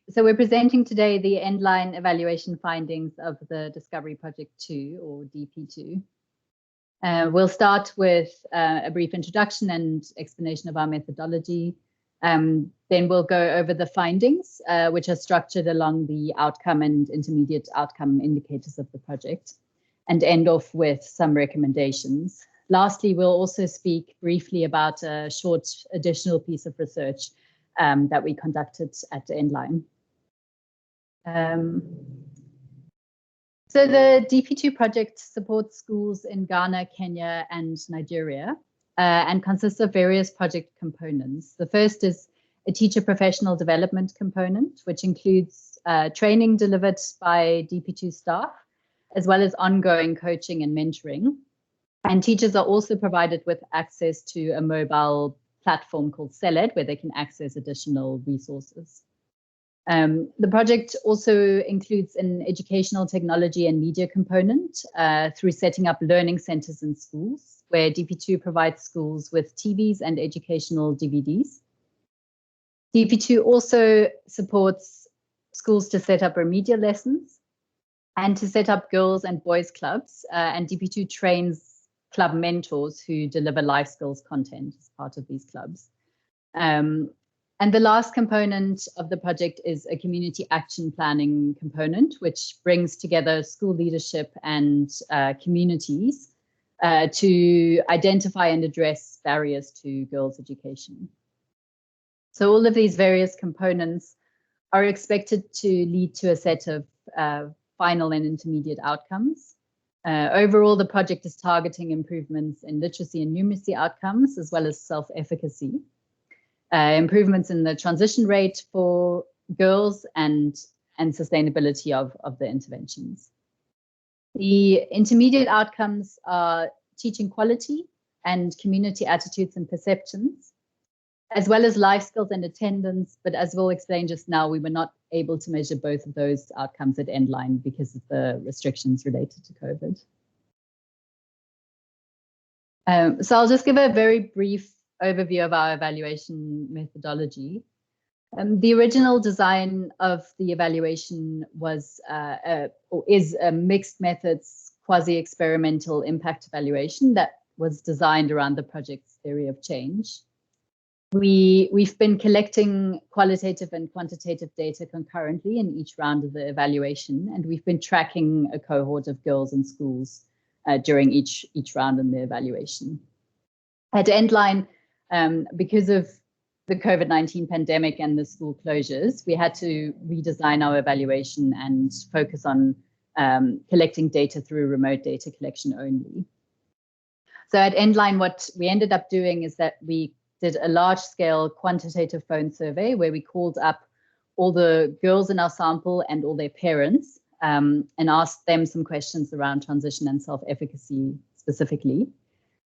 So we're presenting today the Endline evaluation findings of the Discovery Project 2, or DP2. We'll start with a brief introduction and explanation of our methodology. Then we'll go over the findings, which are structured along the outcome and intermediate outcome indicators of the project, and end off with some recommendations. Lastly, we'll also speak briefly about a short additional piece of research that we conducted at Endline. So the DP2 project supports schools in Ghana, Kenya, and Nigeria, and consists of various project components. The first is a teacher professional development component, which includes training delivered by DP2 staff, as well as ongoing coaching and mentoring. And teachers are also provided with access to a mobile platform called CELED, where they can access additional resources. The project also includes an educational technology and media component through setting up learning centers in schools, where DP2 provides schools with TVs and educational DVDs. DP2 also supports schools to set up remedial lessons and to set up girls and boys clubs, and DP2 trains club mentors who deliver life skills content as part of these clubs. And the last component of the project is a community action planning component, which brings together school leadership and communities to identify and address barriers to girls' education. So all of these various components are expected to lead to a set of final and intermediate outcomes. Overall, the project is targeting improvements in literacy and numeracy outcomes, as well as self-efficacy, improvements in the transition rate for girls, and sustainability of the interventions. The intermediate outcomes are teaching quality and community attitudes and perceptions, as well as life skills and attendance. But as we'll explain just now, we were not able to measure both of those outcomes at Endline because of the restrictions related to COVID. So I'll just give a very brief overview of our evaluation methodology. The original design of the evaluation was is a mixed methods quasi-experimental impact evaluation that was designed around the project's theory of change. We've been collecting qualitative and quantitative data concurrently in each round of the evaluation, and we've been tracking a cohort of girls in schools during each round in the evaluation. At Endline, because of the COVID-19 pandemic and the school closures, we had to redesign our evaluation and focus on collecting data through remote data collection only. So at Endline, what we ended up doing is that we did a large-scale quantitative phone survey where we called up all the girls in our sample and all their parents and asked them some questions around transition and self-efficacy specifically.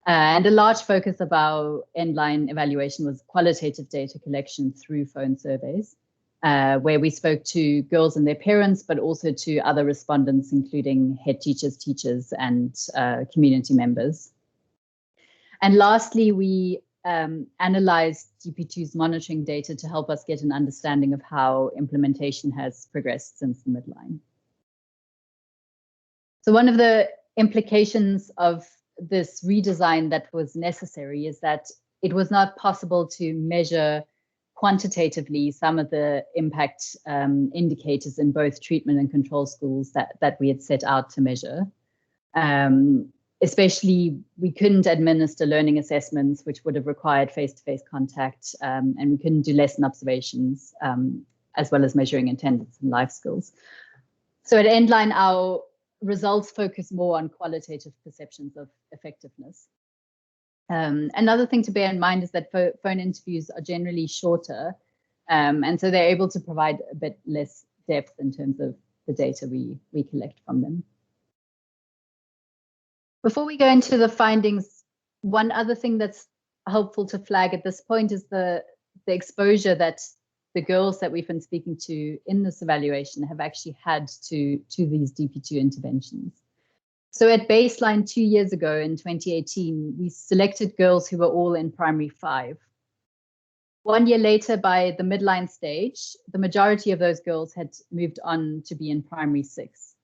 And a large focus of our Endline evaluation was qualitative data collection through phone surveys, where we spoke to girls and their parents, but also to other respondents, including head teachers, teachers, and community members. And lastly, we analyzed DP2's monitoring data to help us get an understanding of how implementation has progressed since the midline. So one of the implications of this redesign that was necessary is that it was not possible to measure quantitatively some of the impact indicators in both treatment and control schools that we had set out to measure. Especially, we couldn't administer learning assessments, which would have required face-to-face contact, and we couldn't do lesson observations, as well as measuring attendance and life skills. So at Endline, our results focus more on qualitative perceptions of effectiveness. Another thing to bear in mind is that phone interviews are generally shorter, and so they're able to provide a bit less depth in terms of the data we collect from them. Before we go into the findings, one other thing that's helpful to flag at this point is the exposure that the girls that we've been speaking to in this evaluation have actually had to these DP2 interventions. So at baseline 2 years ago in 2018, we selected girls who were all in primary 5. 1 year later, by the midline stage, the majority of those girls had moved on to be in primary 6.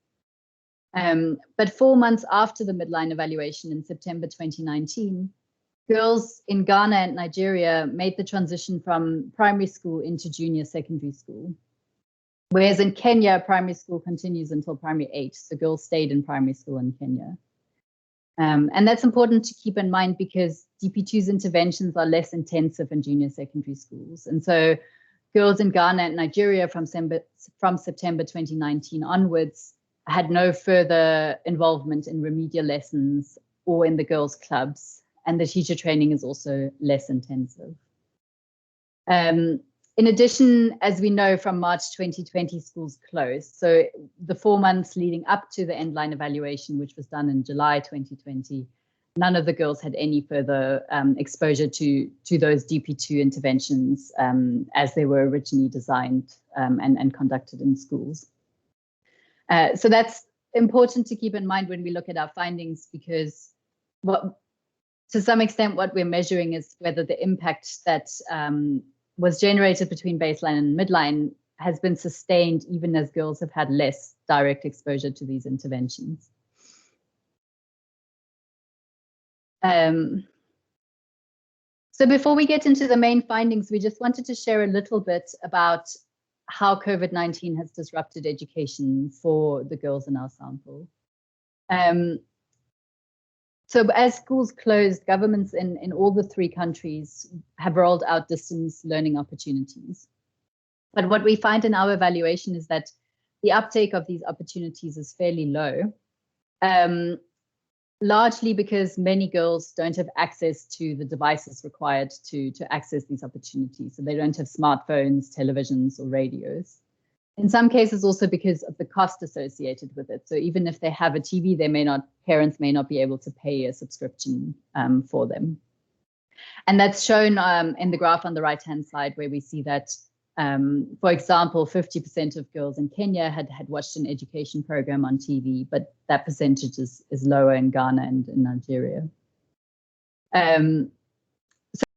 But 4 months after the midline evaluation in September 2019, girls in Ghana and Nigeria made the transition from primary school into junior secondary school. Whereas in Kenya, primary school continues until primary 8. So girls stayed in primary school in Kenya. And that's important to keep in mind because DP2's interventions are less intensive in junior secondary schools. And so girls in Ghana and Nigeria from September 2019 onwards had no further involvement in remedial lessons or in the girls' clubs. And the teacher training is also less intensive. In addition, as we know from March 2020, schools closed. So the 4 months leading up to the Endline evaluation, which was done in July 2020, none of the girls had any further exposure to those DP2 interventions as they were originally designed and conducted in schools. So that's important to keep in mind when we look at our findings, because to some extent what we're measuring is whether the impact that was generated between baseline and midline has been sustained even as girls have had less direct exposure to these interventions. So before we get into the main findings, we just wanted to share a little bit about how COVID-19 has disrupted education for the girls in our sample. So as schools closed, governments in all the 3 countries have rolled out distance learning opportunities. But what we find in our evaluation is that the uptake of these opportunities is fairly low, largely because many girls don't have access to the devices required to access these opportunities. So they don't have smartphones, televisions, or radios. In some cases also because of the cost associated with it. So even if they have a TV, parents may not be able to pay a subscription for them. And that's shown in the graph on the right-hand side, where we see that, for example, 50% of girls in Kenya had watched an education program on TV, but that percentage is lower in Ghana and in Nigeria. So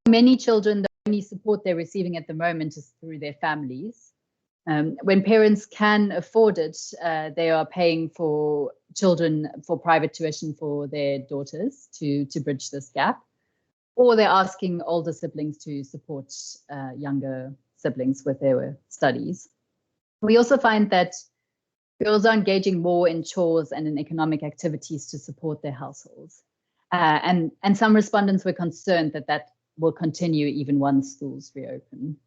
many children, the only support they're receiving at the moment is through their families. When parents can afford it, they are paying for private tuition for their daughters to bridge this gap, or they're asking older siblings to support younger siblings with their studies. We also find that girls are engaging more in chores and in economic activities to support their households. And some respondents were concerned that will continue even once schools reopen.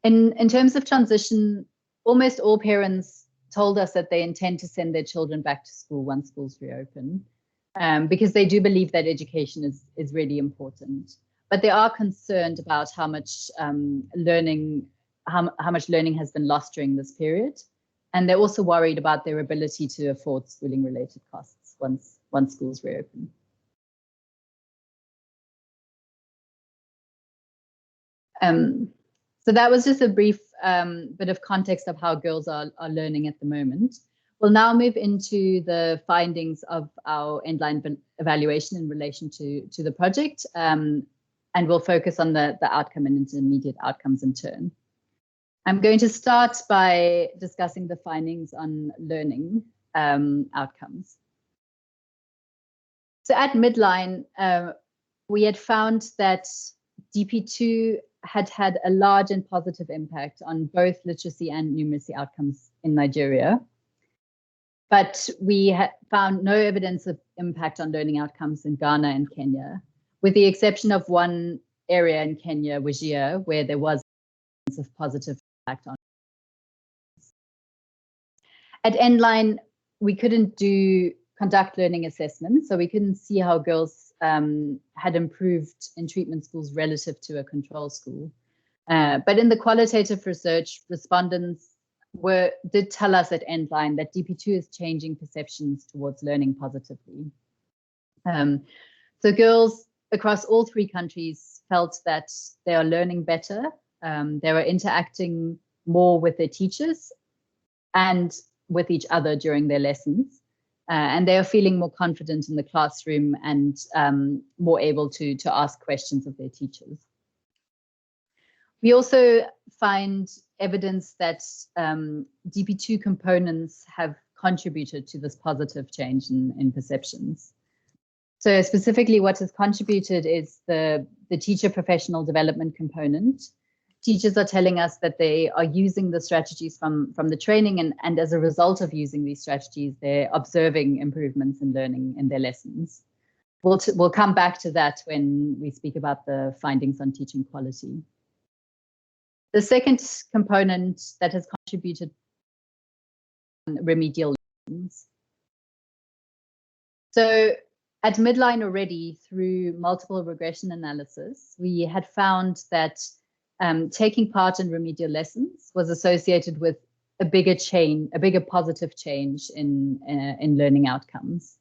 In terms of transition, almost all parents told us that they intend to send their children back to school once schools reopen, because they do believe that education is really important. But they are concerned about how much learning has been lost during this period. And they're also worried about their ability to afford schooling-related costs once schools reopen. So that was just a brief bit of context of how girls are learning at the moment. We'll now move into the findings of our Endline evaluation in relation to the project, and we'll focus on the outcome and intermediate outcomes in turn. I'm going to start by discussing the findings on learning outcomes. So at midline, we had found that DP2 had a large and positive impact on both literacy and numeracy outcomes in Nigeria. But we found no evidence of impact on learning outcomes in Ghana and Kenya, with the exception of one area in Kenya, Wajir, where there was evidence of positive impact on. At Endline, we couldn't conduct learning assessments, so we couldn't see how girls had improved in treatment schools relative to a control school. But in the qualitative research, respondents did tell us at Endline that DP2 is changing perceptions towards learning positively. So girls across all 3 countries felt that they are learning better, they were interacting more with their teachers and with each other during their lessons. And they are feeling more confident in the classroom and more able to ask questions of their teachers. We also find evidence that DP2 components have contributed to this positive change in perceptions. So specifically what has contributed is the teacher professional development component. Teachers are telling us that they are using the strategies from the training, and as a result of using these strategies, they're observing improvements in learning in their lessons. We'll come back to that when we speak about the findings on teaching quality. The second component that has contributed remedial lessons. So at midline already, through multiple regression analysis, we had found that taking part in remedial lessons was associated with a bigger positive change in learning outcomes.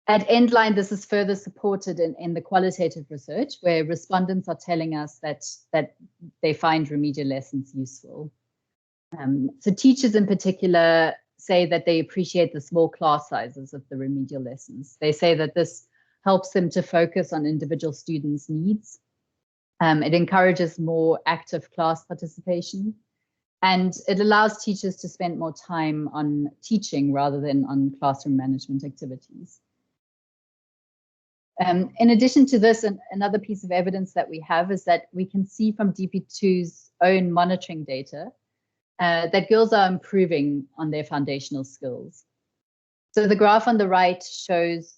At Endline, this is further supported in the qualitative research, where respondents are telling us that they find remedial lessons useful. So teachers in particular say that they appreciate the small class sizes of the remedial lessons. They say that this helps them to focus on individual students' needs. It encourages more active class participation, and it allows teachers to spend more time on teaching rather than on classroom management activities. In addition to this, another piece of evidence that we have is that we can see from DP2's own monitoring data that girls are improving on their foundational skills. So the graph on the right shows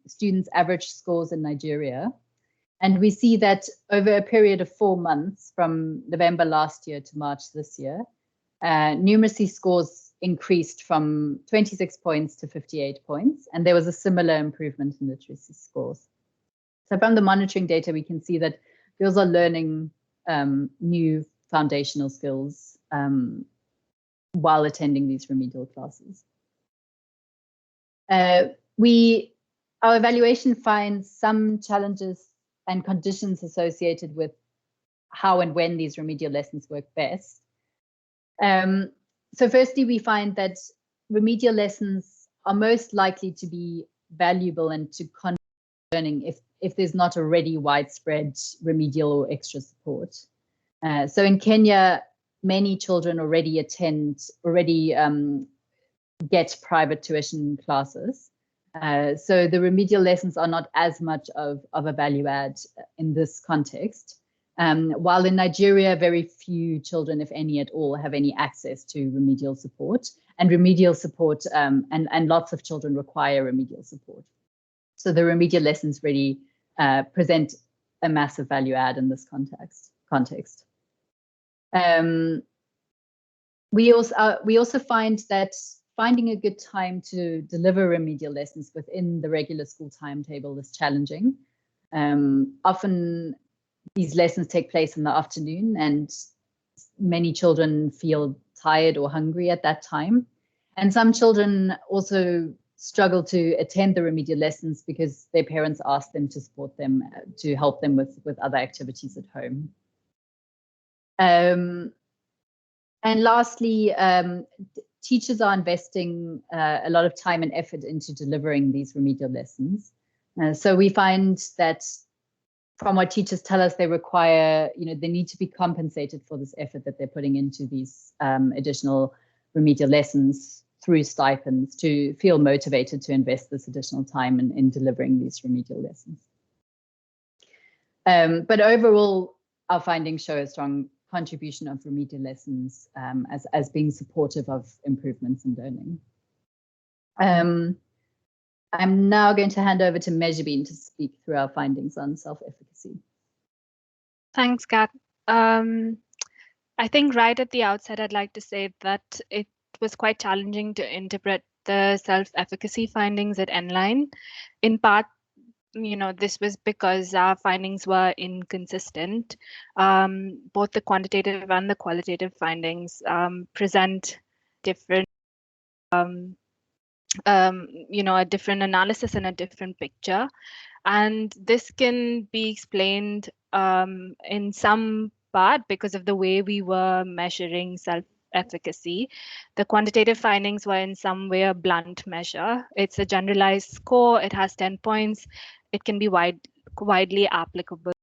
students' average scores in Nigeria. And we see that over a period of 4 months, from November last year to March this year, numeracy scores increased from 26 points to 58 points, and there was a similar improvement in literacy scores. So from the monitoring data, we can see that girls are learning new foundational skills while attending these remedial classes. Our evaluation finds some challenges and conditions associated with how and when these remedial lessons work best. So firstly, we find that remedial lessons are most likely to be valuable and to contribute to learning if there's not already widespread remedial or extra support. So in Kenya, many children already get private tuition classes. So the remedial lessons are not as much of a value add in this context. While in Nigeria, very few children, if any at all, have any access to remedial support, and lots of children require remedial support. So the remedial lessons really present a massive value add in this context. We also find that finding a good time to deliver remedial lessons within the regular school timetable is challenging. Often these lessons take place in the afternoon, and many children feel tired or hungry at that time. And some children also struggle to attend the remedial lessons because their parents ask them to support them, to help them with other activities at home. And lastly, teachers are investing a lot of time and effort into delivering these remedial lessons. So we find that from what teachers tell us, they need to be compensated for this effort that they're putting into these additional remedial lessons through stipends to feel motivated to invest this additional time in delivering these remedial lessons. But overall, our findings show a strong contribution of remedial lessons as being supportive of improvements in learning. I'm now going to hand over to Mejabin to speak through our findings on self-efficacy. Thanks, Kat. I think right at the outset, I'd like to say that it was quite challenging to interpret the self-efficacy findings at Endline. In part, this was because our findings were inconsistent. Both the quantitative and the qualitative findings present different a different analysis and a different picture. And this can be explained in some part because of the way we were measuring self-efficacy. The quantitative findings were in some way a blunt measure. It's a generalized score. It has 10 points. It can be widely applicable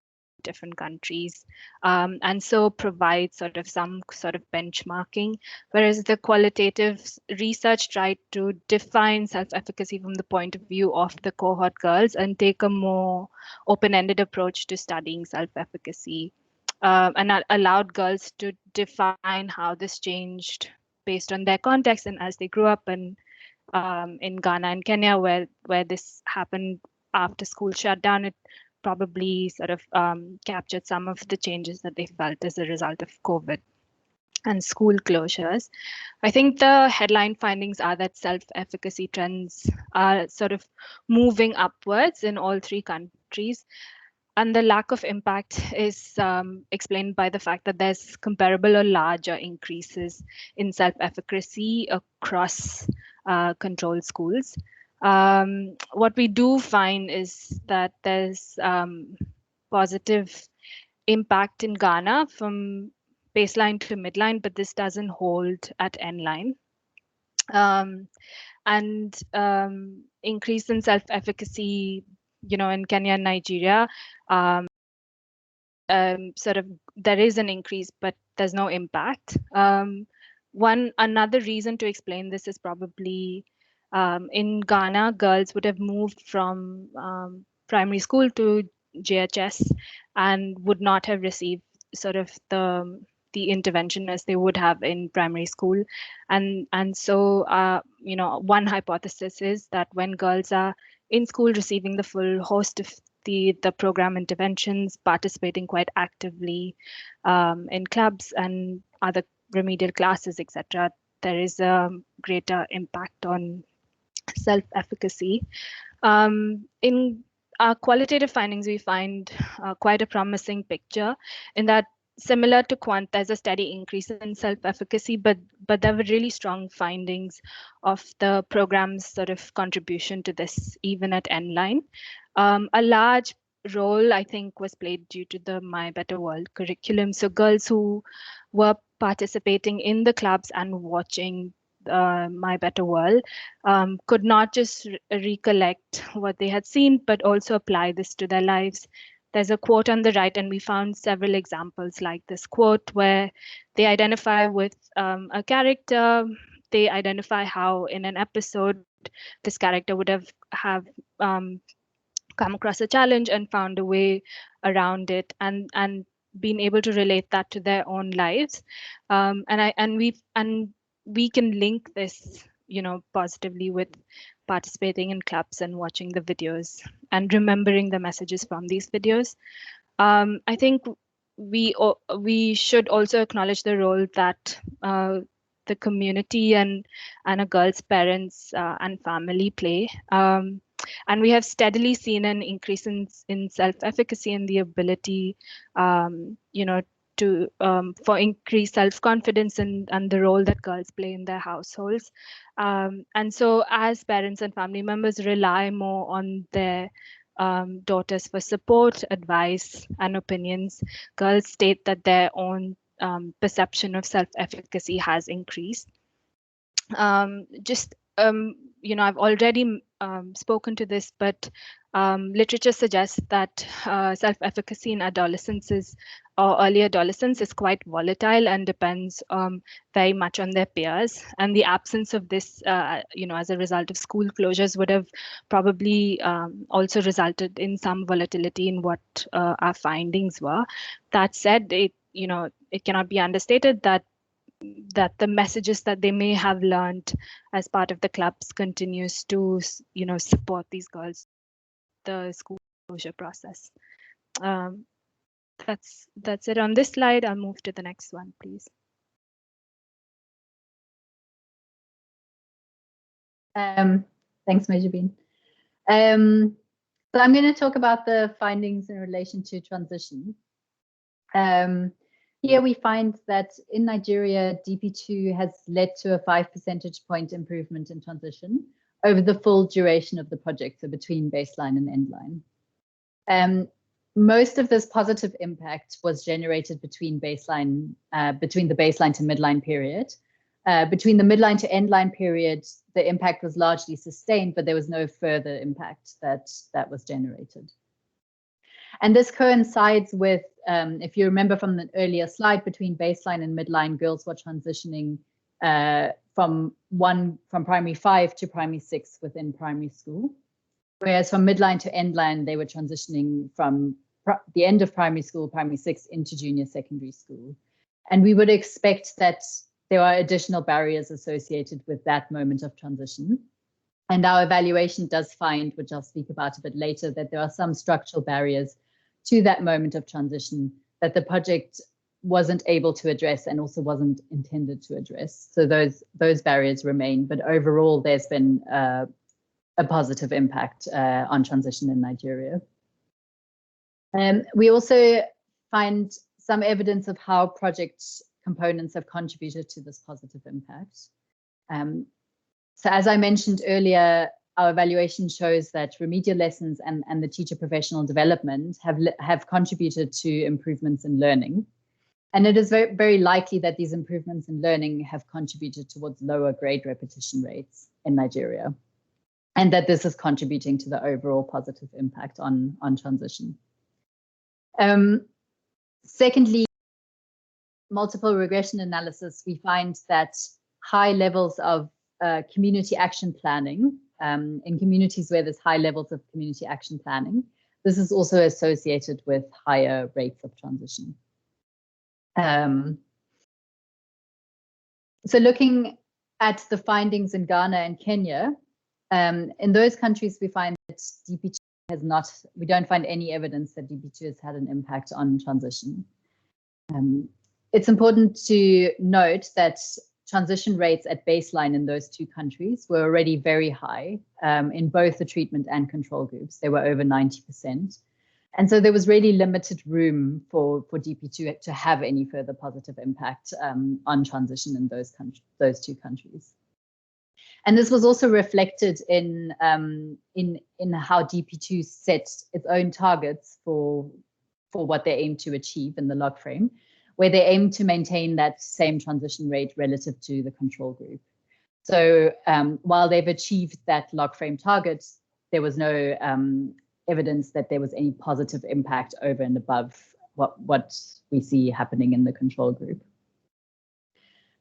different countries, and so provide sort of some sort of benchmarking, whereas the qualitative research tried to define self-efficacy from the point of view of the cohort girls and take a more open-ended approach to studying self-efficacy, and allowed girls to define how this changed based on their context and as they grew up, and in Ghana and Kenya, where this happened after school shut down, it probably sort of captured some of the changes that they felt as a result of COVID and school closures. I think the headline findings are that self-efficacy trends are sort of moving upwards in all three countries. And the lack of impact is explained by the fact that there's comparable or larger increases in self-efficacy across controlled schools. What we do find is that there's positive impact in Ghana from baseline to midline, but this doesn't hold at endline. And increase in self-efficacy, in Kenya and Nigeria, sort of there is an increase, but there's no impact. Another reason to explain this is probably in Ghana, girls would have moved from primary school to JHS and would not have received sort of the intervention as they would have in primary school. And so, one hypothesis is that when girls are in school receiving the full host of the program interventions, participating quite actively in clubs and other remedial classes, etc., there is a greater impact on self-efficacy. In our qualitative findings, we find quite a promising picture in that, similar to quant, there's a steady increase in self-efficacy, but there were really strong findings of the program's sort of contribution to this, even at Endline. A large role, I think, was played due to the My Better World curriculum. So girls who were participating in the clubs and watching My Better World could not just recollect what they had seen, but also apply this to their lives. There's a quote on the right, and we found several examples like this quote where they identify with a character. They identify how in an episode this character would have come across a challenge and found a way around it, and been able to relate that to their own lives. And we can link this, positively with participating in clubs and watching the videos and remembering the messages from these videos. I think we should also acknowledge the role that the community and a girl's parents and family play. And we have steadily seen an increase in self-efficacy and the ability, to for increased self-confidence and the role that girls play in their households. And so as parents and family members rely more on their daughters for support, advice, and opinions, girls state that their own perception of self-efficacy has increased. I've already spoken to this, but literature suggests that self-efficacy in adolescence or early adolescence is quite volatile and depends very much on their peers. And the absence of this, as a result of school closures, would have probably also resulted in some volatility in what our findings were. That said, it cannot be understated that the messages that they may have learned as part of the clubs continues to, support these girls, the school closure process. That's it on this slide. I'll move to the next one, please. Thanks, Mejabin. So I'm going to talk about the findings in relation to transition. Here we find that in Nigeria, DP2 has led to a 5 percentage point improvement in transition over the full duration of the project, so between baseline and endline. Most of this positive impact was generated between the baseline to midline period. Between the midline to endline period, the impact was largely sustained, but there was no further impact that was generated. And this coincides with, if you remember from the earlier slide, between baseline and midline, girls were transitioning from primary 5 to primary 6 within primary school. Whereas from midline to endline, they were transitioning from the end of primary school, primary 6, into junior secondary school. And we would expect that there are additional barriers associated with that moment of transition. And our evaluation does find, which I'll speak about a bit later, that there are some structural barriers to that moment of transition that the project wasn't able to address and also wasn't intended to address. So those barriers remain, but overall there's been a positive impact on transition in Nigeria. We also find some evidence of how project components have contributed to this positive impact. So as I mentioned earlier, our evaluation shows that remedial lessons and the teacher professional development have contributed to improvements in learning. And it is very, very likely that these improvements in learning have contributed towards lower grade repetition rates in Nigeria, and that this is contributing to the overall positive impact on transition. Secondly, multiple regression analysis, we find that high levels of community action planning in communities where there's high levels of community action planning, this is also associated with higher rates of transition. So looking at the findings in Ghana and Kenya, in those countries, we find that DP2 has not, we don't find any evidence that DP2 has had an impact on transition. It's important to note that transition rates at baseline in those two countries were already very high in both the treatment and control groups. They were over 90%. And so there was really limited room for DP2 to have any further positive impact on transition in those two countries. And this was also reflected in how DP2 set its own targets for what they aim to achieve in the log frame, where they aim to maintain that same transition rate relative to the control group. So while they've achieved that log frame target, there was no evidence that there was any positive impact over and above what we see happening in the control group.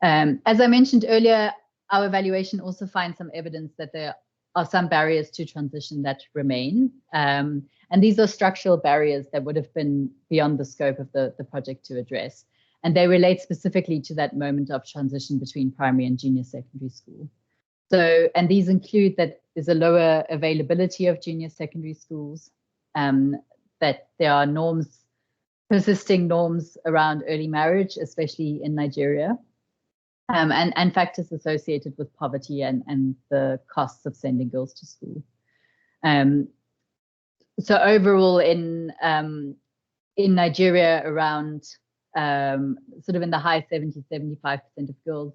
As I mentioned earlier, our evaluation also finds some evidence that there are some barriers to transition that remain. And these are structural barriers that would have been beyond the scope of the project to address. And they relate specifically to that moment of transition between primary and junior secondary school. So, and these include that there's a lower availability of junior secondary schools, that there are norms, persisting norms around early marriage, especially in Nigeria, and factors associated with poverty and the costs of sending girls to school. So overall in Nigeria, around sort of in the high 70, 75% of girls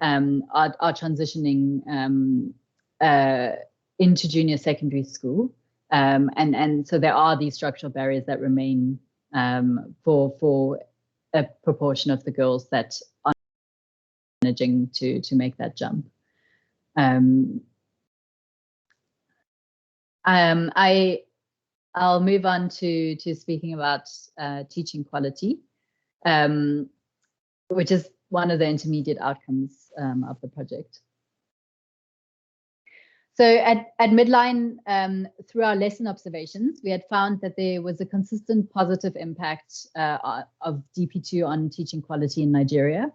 are transitioning into junior secondary school. And so there are these structural barriers that remain for a proportion of the girls that are managing to make that jump. I'll move on to speaking about teaching quality, which is one of the intermediate outcomes of the project. So at midline, through our lesson observations, we had found that there was a consistent positive impact of DP2 on teaching quality in Nigeria.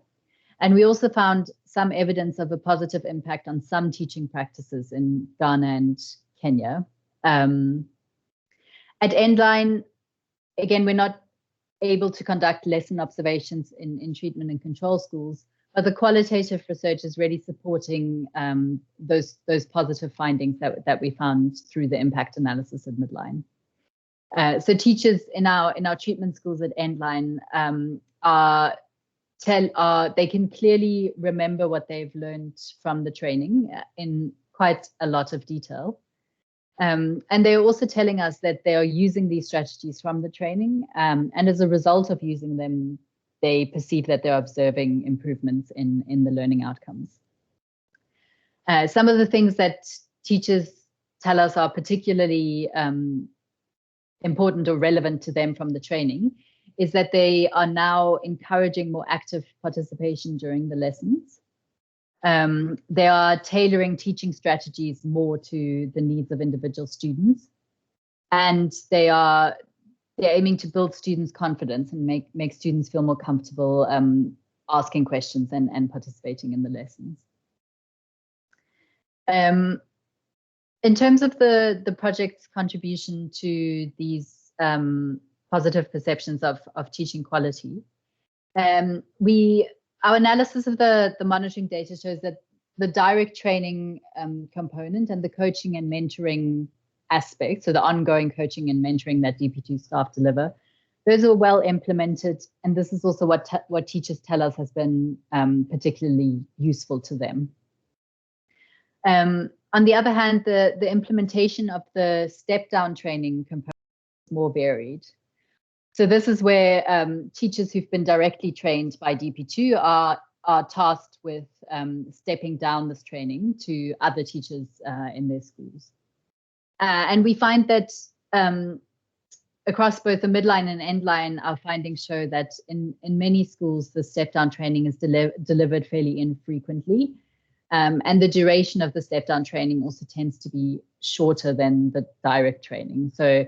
And we also found some evidence of a positive impact on some teaching practices in Ghana and Kenya. At Endline, again, we're not able to conduct lesson observations in treatment and control schools, but the qualitative research is really supporting those positive findings that we found through the impact analysis at midline. So teachers in our treatment schools at Endline they can clearly remember what they've learned from the training in quite a lot of detail. And they're also telling us that they are using these strategies from the training, and as a result of using them, they perceive that they're observing improvements in the learning outcomes. Some of the things that teachers tell us are particularly important or relevant to them from the training is that they are now encouraging more active participation during the lessons. They are tailoring teaching strategies more to the needs of individual students, and they're aiming to build students' confidence and make students feel more comfortable asking questions and participating in the lessons. In terms of the project's contribution to these positive perceptions of teaching quality, our analysis of the monitoring data shows that the direct training component and the coaching and mentoring aspect, so the ongoing coaching and mentoring that DP2 staff deliver, those are well implemented, and this is also what teachers tell us has been particularly useful to them. On the other hand, the implementation of the step-down training component is more varied. So this is where teachers who've been directly trained by DP2 are tasked with stepping down this training to other teachers in their schools. And we find that across both the midline and endline, our findings show that in many schools, the step-down training is delivered fairly infrequently. And the duration of the step-down training also tends to be shorter than the direct training. So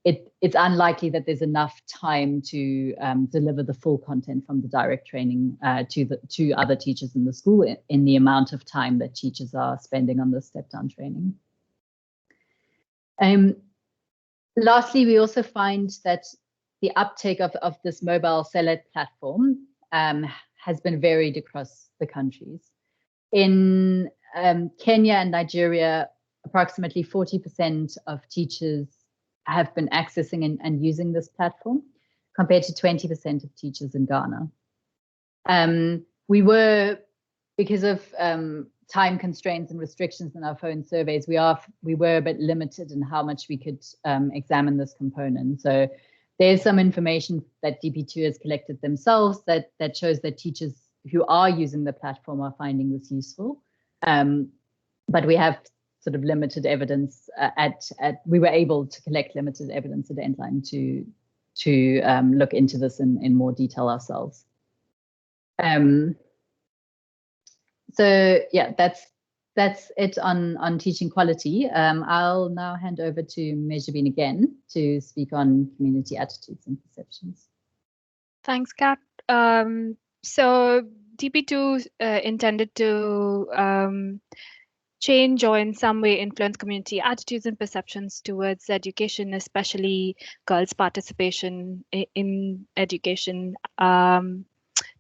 it's unlikely that there's enough time to deliver the full content from the direct training to other teachers in the school in the amount of time that teachers are spending on the step-down training. Lastly, we also find that the uptake of this mobile CELET platform has been varied across the countries. In Kenya and Nigeria, approximately 40% of teachers have been accessing and using this platform, compared to 20% of teachers in Ghana. We were, because of time constraints and restrictions in our phone surveys, we were a bit limited in how much we could examine this component. So there's some information that DP2 has collected themselves that shows that teachers who are using the platform are finding this useful. But we have sort of limited evidence we were able to collect limited evidence at Endline to look into this in more detail ourselves. So yeah, that's it on teaching quality. I'll now hand over to Mejabin again to speak on community attitudes and perceptions. Thanks, Kat. So DP2 intended to change or in some way influence community attitudes and perceptions towards education, especially girls' participation in education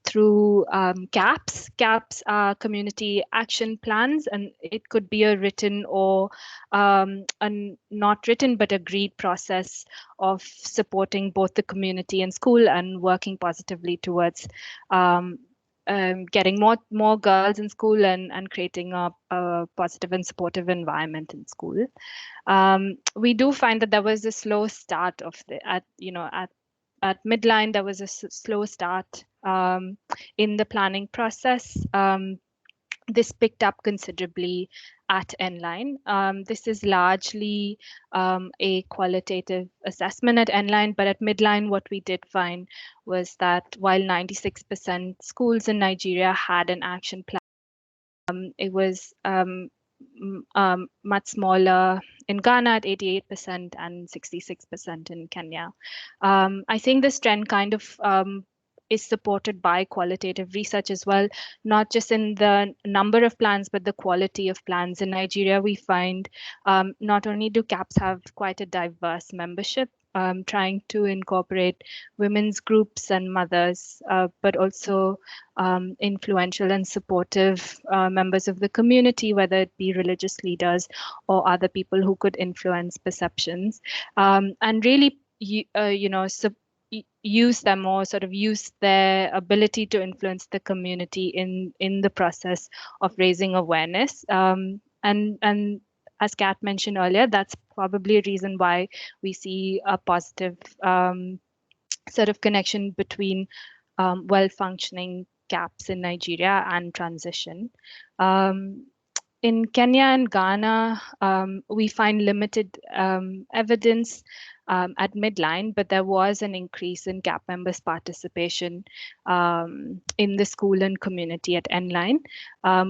through CAPs. CAPs are community action plans, and it could be a written or a not written but agreed process of supporting both the community and school and working positively towards getting more girls in school and creating a positive and supportive environment in school. We do find that there was a slow start of at midline. There was a slow start in the planning process. This picked up considerably at Endline. This is largely a qualitative assessment at Endline, but at midline, what we did find was that while 96% schools in Nigeria had an action plan, it was much smaller in Ghana at 88% and 66% in Kenya. I think this trend kind of is supported by qualitative research as well, not just in the number of plans, but the quality of plans. In Nigeria, we find not only do CAPS have quite a diverse membership, trying to incorporate women's groups and mothers, but also influential and supportive members of the community, whether it be religious leaders or other people who could influence perceptions, and really, use them or sort of use their ability to influence the community in the process of raising awareness. And as Kat mentioned earlier, that's probably a reason why we see a positive sort of connection between well-functioning CAPs in Nigeria and transition. In Kenya and Ghana, we find limited evidence at Midline, but there was an increase in CAP members' participation in the school and community at Endline.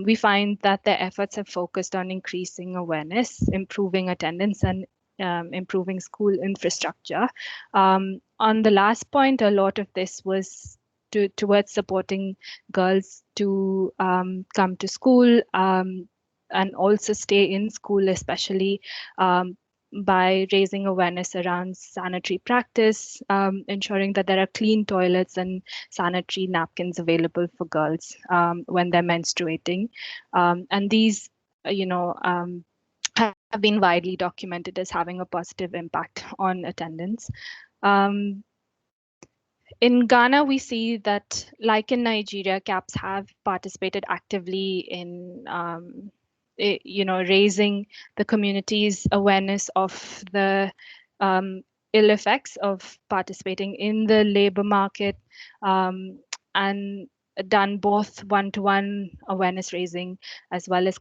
We find that their efforts have focused on increasing awareness, improving attendance, and improving school infrastructure. On the last point, a lot of this was towards supporting girls to come to school and also stay in school, especially by raising awareness around sanitary practice, ensuring that there are clean toilets and sanitary napkins available for girls when they're menstruating. And these, have been widely documented as having a positive impact on attendance. In Ghana, we see that, like in Nigeria, CAPS have participated actively in raising the community's awareness of the ill effects of participating in the labor market, and done both one-to-one awareness raising as well as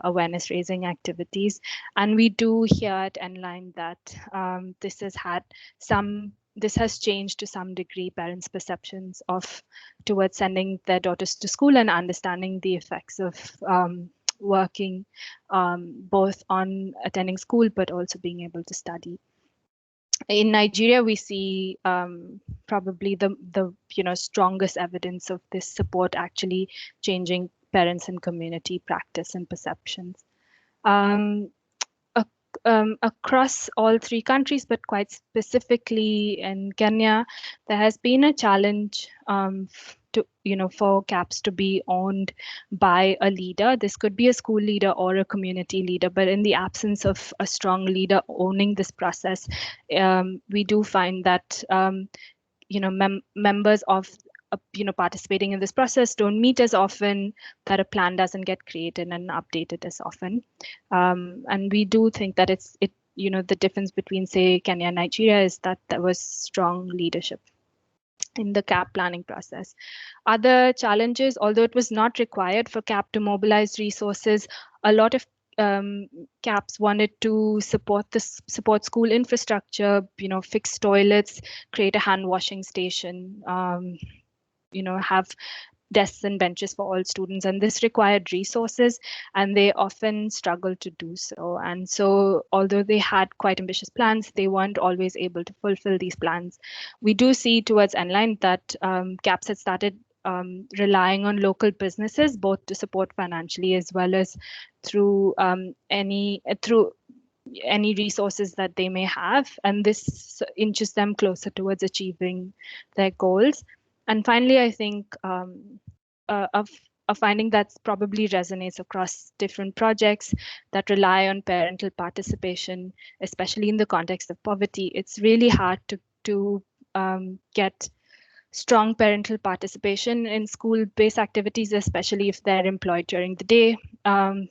awareness raising activities. And we do hear at Endline that this has changed to some degree parents' perceptions towards sending their daughters to school and understanding the effects of working both on attending school but also being able to study. In Nigeria, we see probably the strongest evidence of this support actually changing parents and community practice and perceptions. Across all three countries, but quite specifically in Kenya, there has been a challenge for CAPS to be owned by a leader. This could be a school leader or a community leader, but in the absence of a strong leader owning this process, we do find that members of participating in this process don't meet as often, that a plan doesn't get created and updated as often. And we do think that the difference between, say, Kenya and Nigeria is that there was strong leadership in the CAP planning process. Other challenges, although it was not required for CAP to mobilize resources, a lot of CAPS wanted to support school infrastructure, fix toilets, create a hand washing station, have desks and benches for all students, and this required resources, and they often struggled to do so. And so, although they had quite ambitious plans, they weren't always able to fulfill these plans. We do see towards Endline that CAPS had started relying on local businesses, both to support financially as well as through any resources that they may have, and this inches them closer towards achieving their goals. And finally, I think a finding that probably resonates across different projects that rely on parental participation, especially in the context of poverty. It's really hard to get strong parental participation in school-based activities, especially if they're employed during the day. And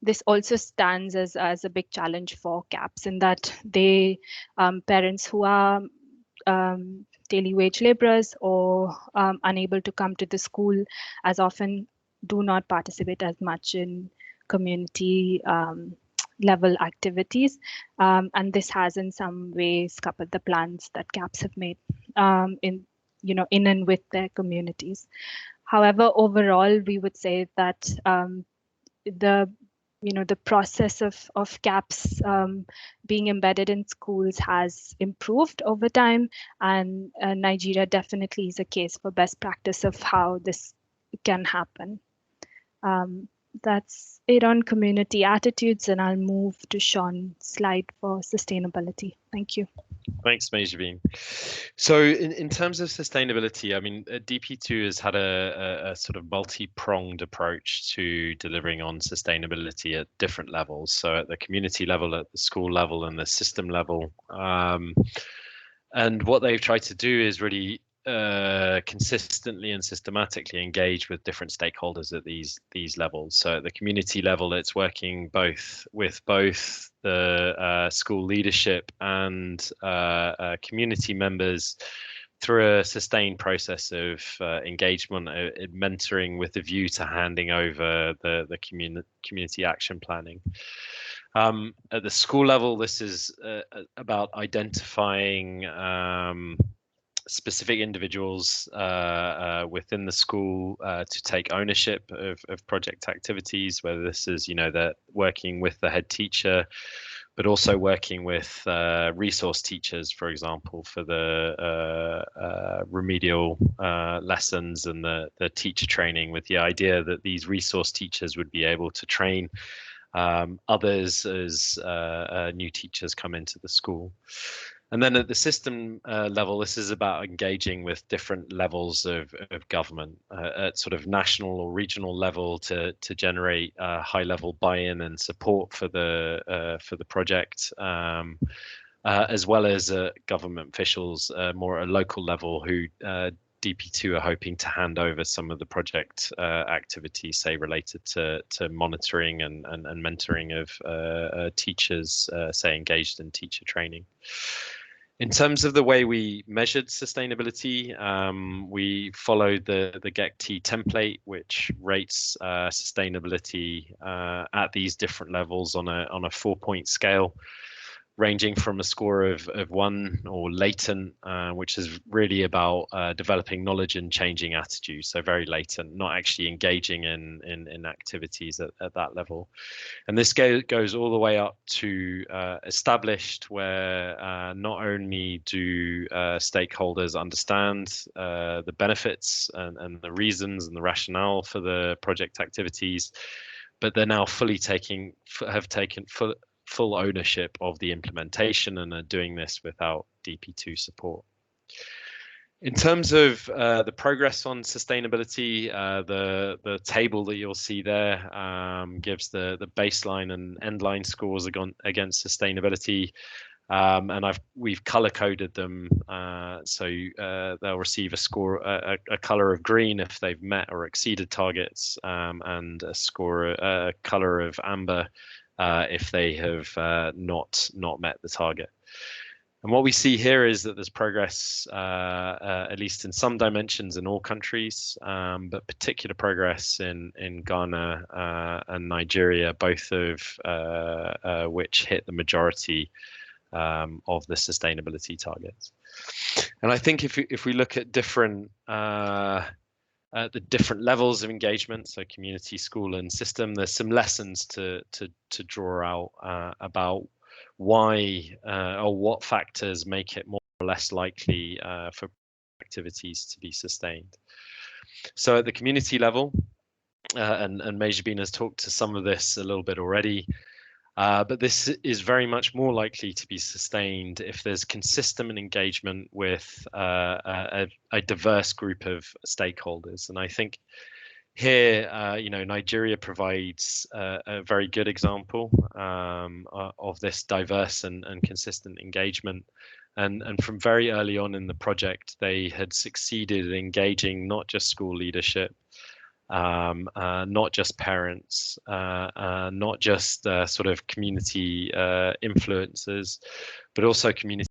this also stands as a big challenge for CAPS, in that parents who are daily wage laborers or unable to come to the school as often do not participate as much in community level activities, and this has in some ways scuppered the plans that CAPS have made in and with their communities. However, overall, we would say that the process of CAPS being embedded in schools has improved over time, and Nigeria definitely is a case for best practice of how this can happen. That's it on community attitudes, and I'll move to Sean's slide for sustainability. Thank you. Thanks, Majabeen. So in terms of sustainability, I mean, DP2 has had a sort of multi-pronged approach to delivering on sustainability at different levels. So at the community level, at the school level, and the system level. And what they've tried to do is really consistently and systematically engage with different stakeholders at these levels. So at the community level, it's working with both the school leadership and community members through a sustained process of engagement, mentoring, with a view to handing over the community action planning. At the school level, this is about identifying specific individuals within the school to take ownership of project activities, whether this is, they're working with the head teacher, but also working with resource teachers, for example, for the remedial lessons and the teacher training, with the idea that these resource teachers would be able to train others as new teachers come into the school. And then at the system level, this is about engaging with different levels of government at sort of national or regional level to generate high level buy-in and support for the project, as well as government officials more at a local level who DP2 are hoping to hand over some of the project activities, say related to monitoring and mentoring of teachers, say engaged in teacher training. In terms of the way we measured sustainability, we followed the GECT template, which rates sustainability at these different levels on a 4-point scale, ranging from a score of 1 or latent, which is really about developing knowledge and changing attitudes. So very latent, not actually engaging in activities at that level. And this goes all the way up to established, where not only do stakeholders understand the benefits and the reasons and the rationale for the project activities, but they're now have taken full ownership of the implementation and are doing this without DP2 support. In terms of the progress on sustainability, the table that you'll see there gives the baseline and endline scores against sustainability, and we've color coded them so they'll receive a score, a color of green if they've met or exceeded targets, and a color of amber if they have not met the target. And what we see here is that there's progress, at least in some dimensions in all countries, but particular progress in Ghana and Nigeria, both of which hit the majority of the sustainability targets. And I think if we look at different the different levels of engagement, so community, school, and system, there's some lessons to draw out about why or what factors make it more or less likely for activities to be sustained. So at the community level, and Mejabin has talked to some of this a little bit already, but this is very much more likely to be sustained if there's consistent engagement with a diverse group of stakeholders. And I think here, Nigeria provides a very good example of this diverse and consistent engagement. And from very early on in the project, they had succeeded in engaging not just school leadership, not just parents, not just sort of community influencers, but also communities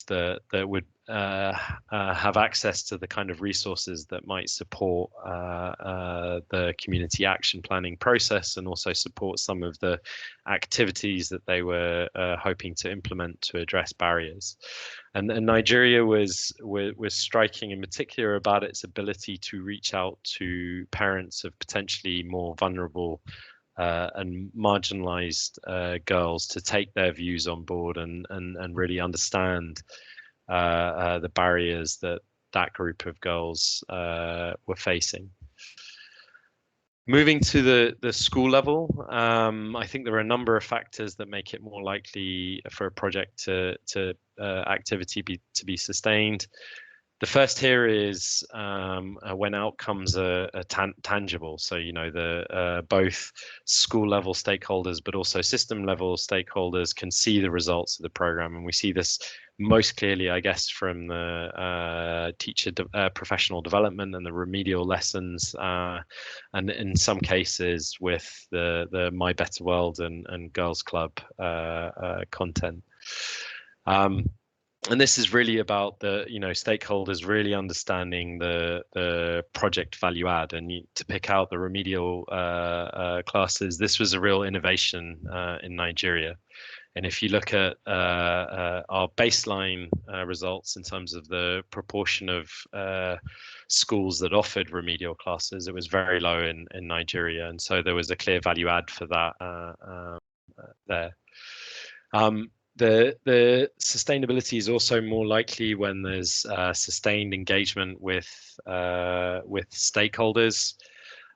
that would have access to the kind of resources that might support the community action planning process, and also support some of the activities that they were hoping to implement to address barriers. And Nigeria was striking in particular about its ability to reach out to parents of potentially more vulnerable and marginalized girls, to take their views on board and really understand the barriers that group of girls were facing. Moving to the school level, I think there are a number of factors that make it more likely for a project to activity to be sustained. The first here is when outcomes are tangible. So, the both school level stakeholders, but also system level stakeholders can see the results of the program. And we see this most clearly, I guess, from the teacher professional development and the remedial lessons, and in some cases with the My Better World and Girls Club content. And this is really about the, stakeholders really understanding the project value add. And to pick out the remedial classes, this was a real innovation in Nigeria. And if you look at our baseline results in terms of the proportion of schools that offered remedial classes, it was very low in Nigeria. And so there was a clear value add for that there. The sustainability is also more likely when there's sustained engagement with stakeholders.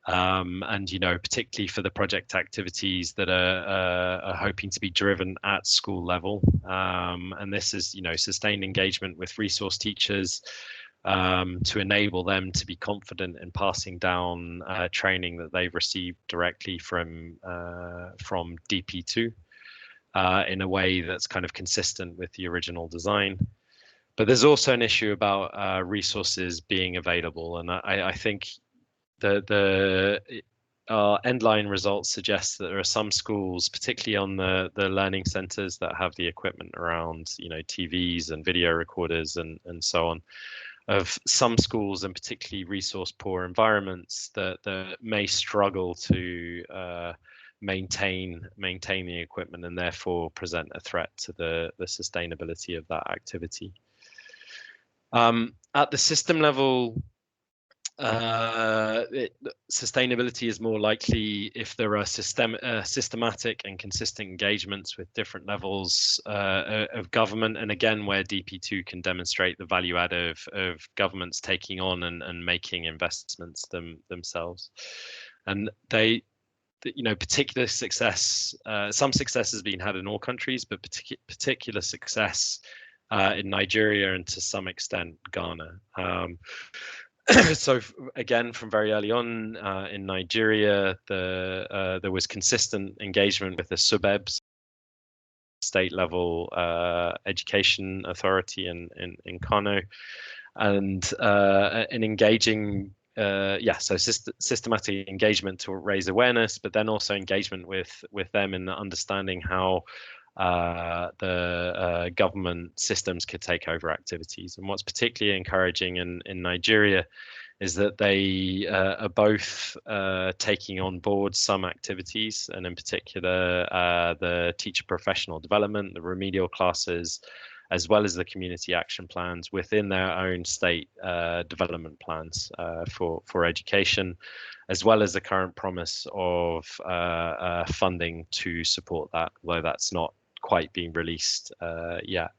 And particularly for the project activities that are hoping to be driven at school level, and this is sustained engagement with resource teachers to enable them to be confident in passing down training that they've received directly from DP2 in a way that's kind of consistent with the original design. But there's also an issue about resources being available, and I think the Endline results suggest that there are some schools, particularly on the learning centres, that have the equipment around, TVs and video recorders and so on, of some schools, and particularly resource poor environments, that may struggle to maintain the equipment and therefore present a threat to the sustainability of that activity. At the system level, sustainability is more likely if there are systematic and consistent engagements with different levels of government, and again where DP2 can demonstrate the value add of governments taking on and making investments themselves. And particular success, some success has been had in all countries, but particular success in Nigeria and to some extent Ghana. So again, from very early on in Nigeria, there was consistent engagement with the SUBEBs, state level education authority in Kano, and in engaging, so systematic engagement to raise awareness, but then also engagement with them in understanding how the government systems could take over activities. And what's particularly encouraging in Nigeria is that they are both taking on board some activities, and in particular the teacher professional development, the remedial classes, as well as the community action plans within their own state development plans for education, as well as the current promise of funding to support that, although that's not quite being released yet.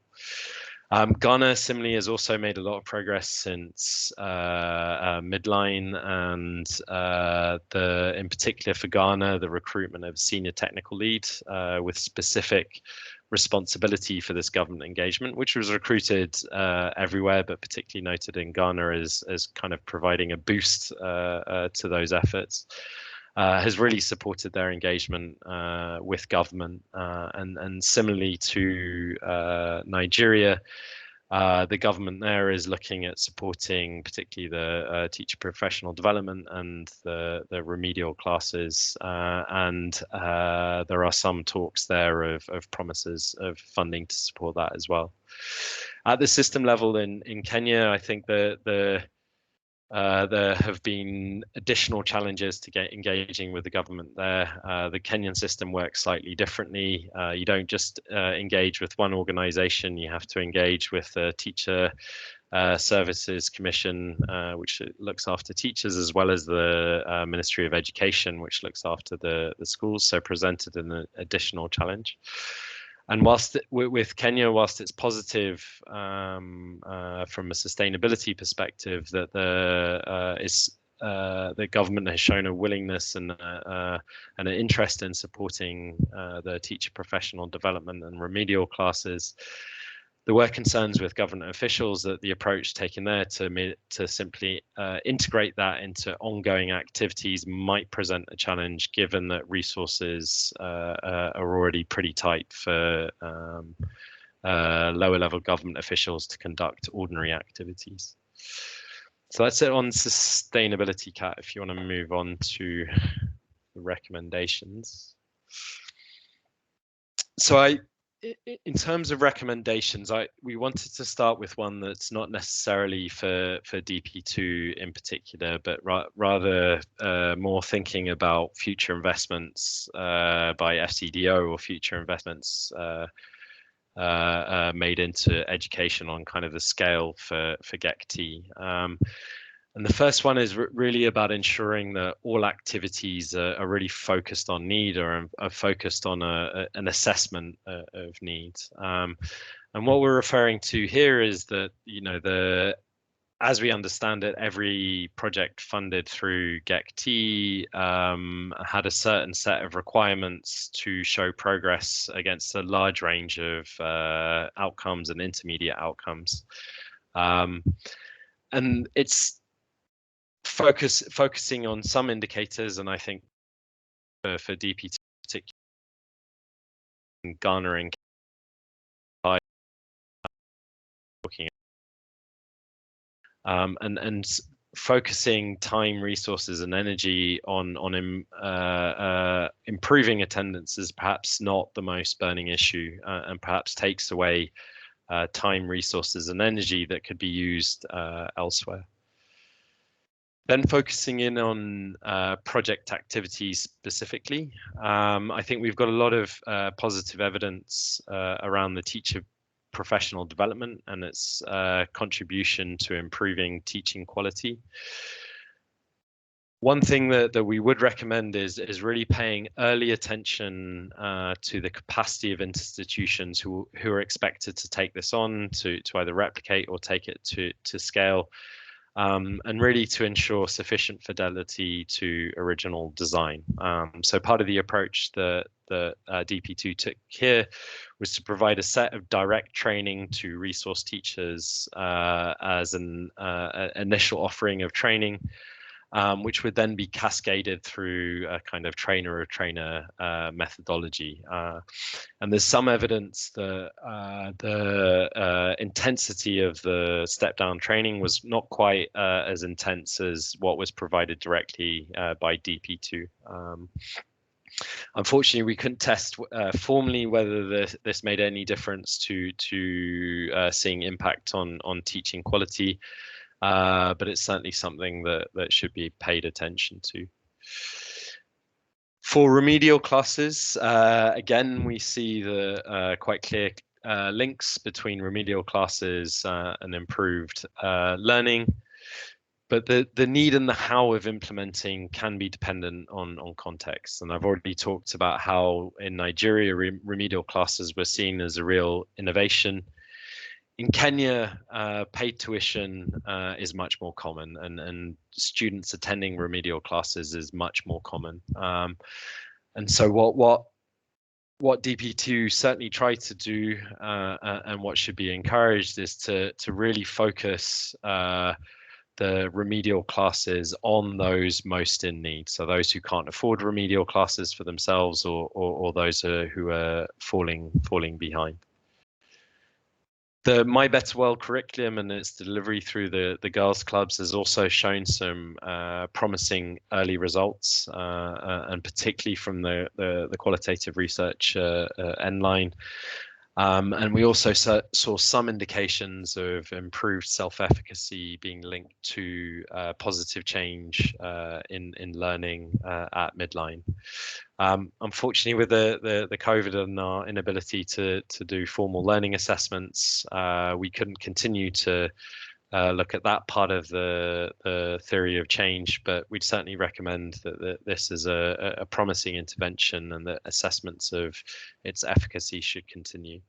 Ghana similarly has also made a lot of progress since midline, and in particular for Ghana, the recruitment of senior technical lead with specific responsibility for this government engagement, which was recruited everywhere, but particularly noted in Ghana as kind of providing a boost to those efforts. Has really supported their engagement with government, and similarly to Nigeria, the government there is looking at supporting particularly the teacher professional development and the remedial classes, and there are some talks there of promises of funding to support that as well. At the system level in Kenya, I think there have been additional challenges to get engaging with the government there. The Kenyan system works slightly differently. You don't just engage with one organization, you have to engage with the Teacher Services Commission, which looks after teachers, as well as the Ministry of Education, which looks after the schools, so presented an additional challenge. And whilst with Kenya, whilst it's positive from a sustainability perspective that the government has shown a willingness and an interest in supporting the teacher professional development and remedial classes, there were concerns with government officials that the approach taken there to simply integrate that into ongoing activities might present a challenge, given that resources are already pretty tight for lower level government officials to conduct ordinary activities. So that's it on sustainability, Kat, if you want to move on to the recommendations. So in terms of recommendations, we wanted to start with one that's not necessarily for DP2 in particular, but rather more thinking about future investments by FCDO or future investments made into education on kind of the scale for GECT. And the first one is really about ensuring that all activities are really focused on need or are focused on an assessment of needs. And what we're referring to here is that, as we understand it, every project funded through GECT had a certain set of requirements to show progress against a large range of outcomes and intermediate outcomes. And it's focusing on some indicators, and I think for DP2 particularly, garnering looking and focusing time, resources, and energy on improving attendance is perhaps not the most burning issue, and perhaps takes away time, resources, and energy that could be used elsewhere. Then focusing in on project activities specifically, I think we've got a lot of positive evidence around the teacher professional development and its contribution to improving teaching quality. One thing that we would recommend is really paying early attention to the capacity of institutions who are expected to take this on, to either replicate or take it to scale. And really to ensure sufficient fidelity to original design. So part of the approach that DP2 took here was to provide a set of direct training to resource teachers as an initial offering of training, which would then be cascaded through a kind of trainer methodology. And there's some evidence that the intensity of the step down training was not quite as intense as what was provided directly by DP2. Unfortunately, we couldn't test formally whether this made any difference to seeing impact on teaching quality. But it's certainly something that should be paid attention to. For remedial classes, again, we see the quite clear links between remedial classes and improved learning. But the need and the how of implementing can be dependent on context. And I've already talked about how in Nigeria, remedial classes were seen as a real innovation. In Kenya, paid tuition is much more common, and students attending remedial classes is much more common. And so what DP2 certainly tried to do, and what should be encouraged, is to really focus the remedial classes on those most in need. So those who can't afford remedial classes for themselves, or those who are falling behind. The My Better World curriculum and its delivery through the girls' clubs has also shown some promising early results, and particularly from the qualitative research Endline. And we also saw some indications of improved self-efficacy being linked to positive change in learning at midline. Unfortunately, with the COVID and our inability to do formal learning assessments, we couldn't continue to look at that part of the theory of change, but we'd certainly recommend that this is a promising intervention and that assessments of its efficacy should continue.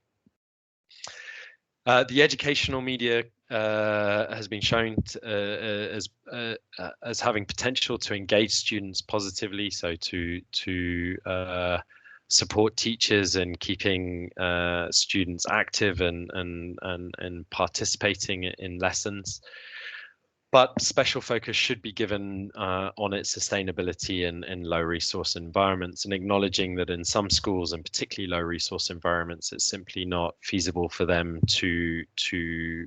The educational media has been shown as having potential to engage students positively, so to support teachers in keeping students active and participating in lessons. But special focus should be given on its sustainability in low resource environments, and acknowledging that in some schools, and particularly low resource environments, it's simply not feasible for them to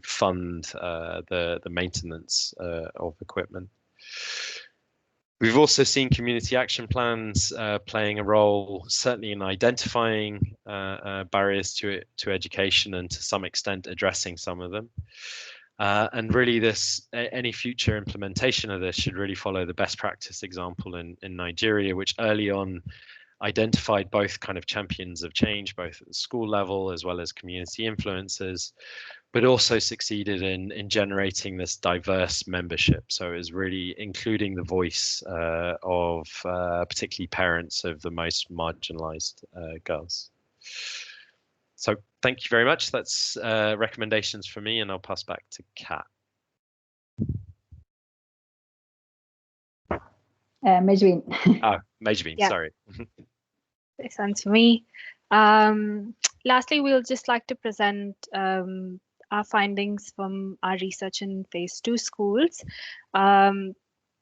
fund the maintenance of equipment. We've also seen community action plans playing a role, certainly in identifying barriers to education and to some extent addressing some of them. And really, any future implementation of this should really follow the best practice example in Nigeria, which early on identified both kind of champions of change, both at the school level as well as community influencers, but also succeeded in generating this diverse membership. So it was really including the voice of particularly parents of the most marginalized girls. So thank you very much. That's recommendations for me, and I'll pass back to Kat. Mejwin. Oh, Mejwin, Yeah. sorry. This one's for me. Lastly, we'll just like to present our findings from our research in phase 2 schools.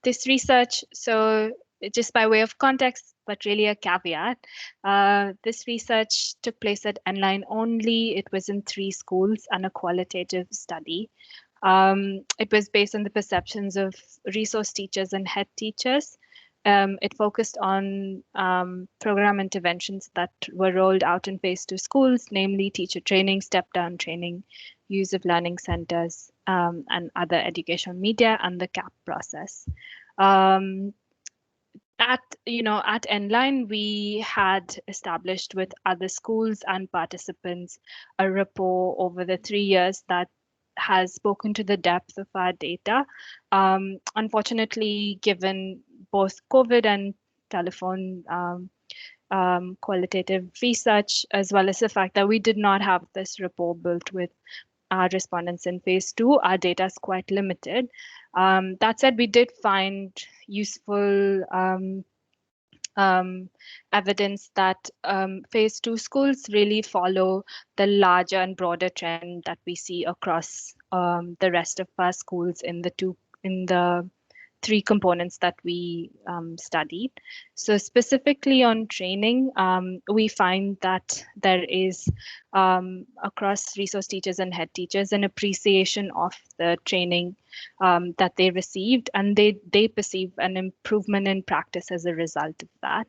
This research, so just by way of context, but really a caveat, this research took place at Endline only. It was in 3 schools and a qualitative study. It was based on the perceptions of resource teachers and head teachers. It focused on program interventions that were rolled out in phase 2 schools, namely teacher training, step-down training, use of learning centers, and other educational media, and the CAP process. At Endline, we had established with other schools and participants a rapport over the 3 years that has spoken to the depth of our data. Unfortunately, given both COVID and telephone qualitative research, as well as the fact that we did not have this rapport built with our respondents in phase 2, our data is quite limited. That said, we did find useful evidence that phase 2 schools really follow the larger and broader trend that we see across the rest of our schools in the 3 components that we studied. So specifically on training, we find that there is across resource teachers and head teachers an appreciation of the training that they received, and they perceive an improvement in practice as a result of that.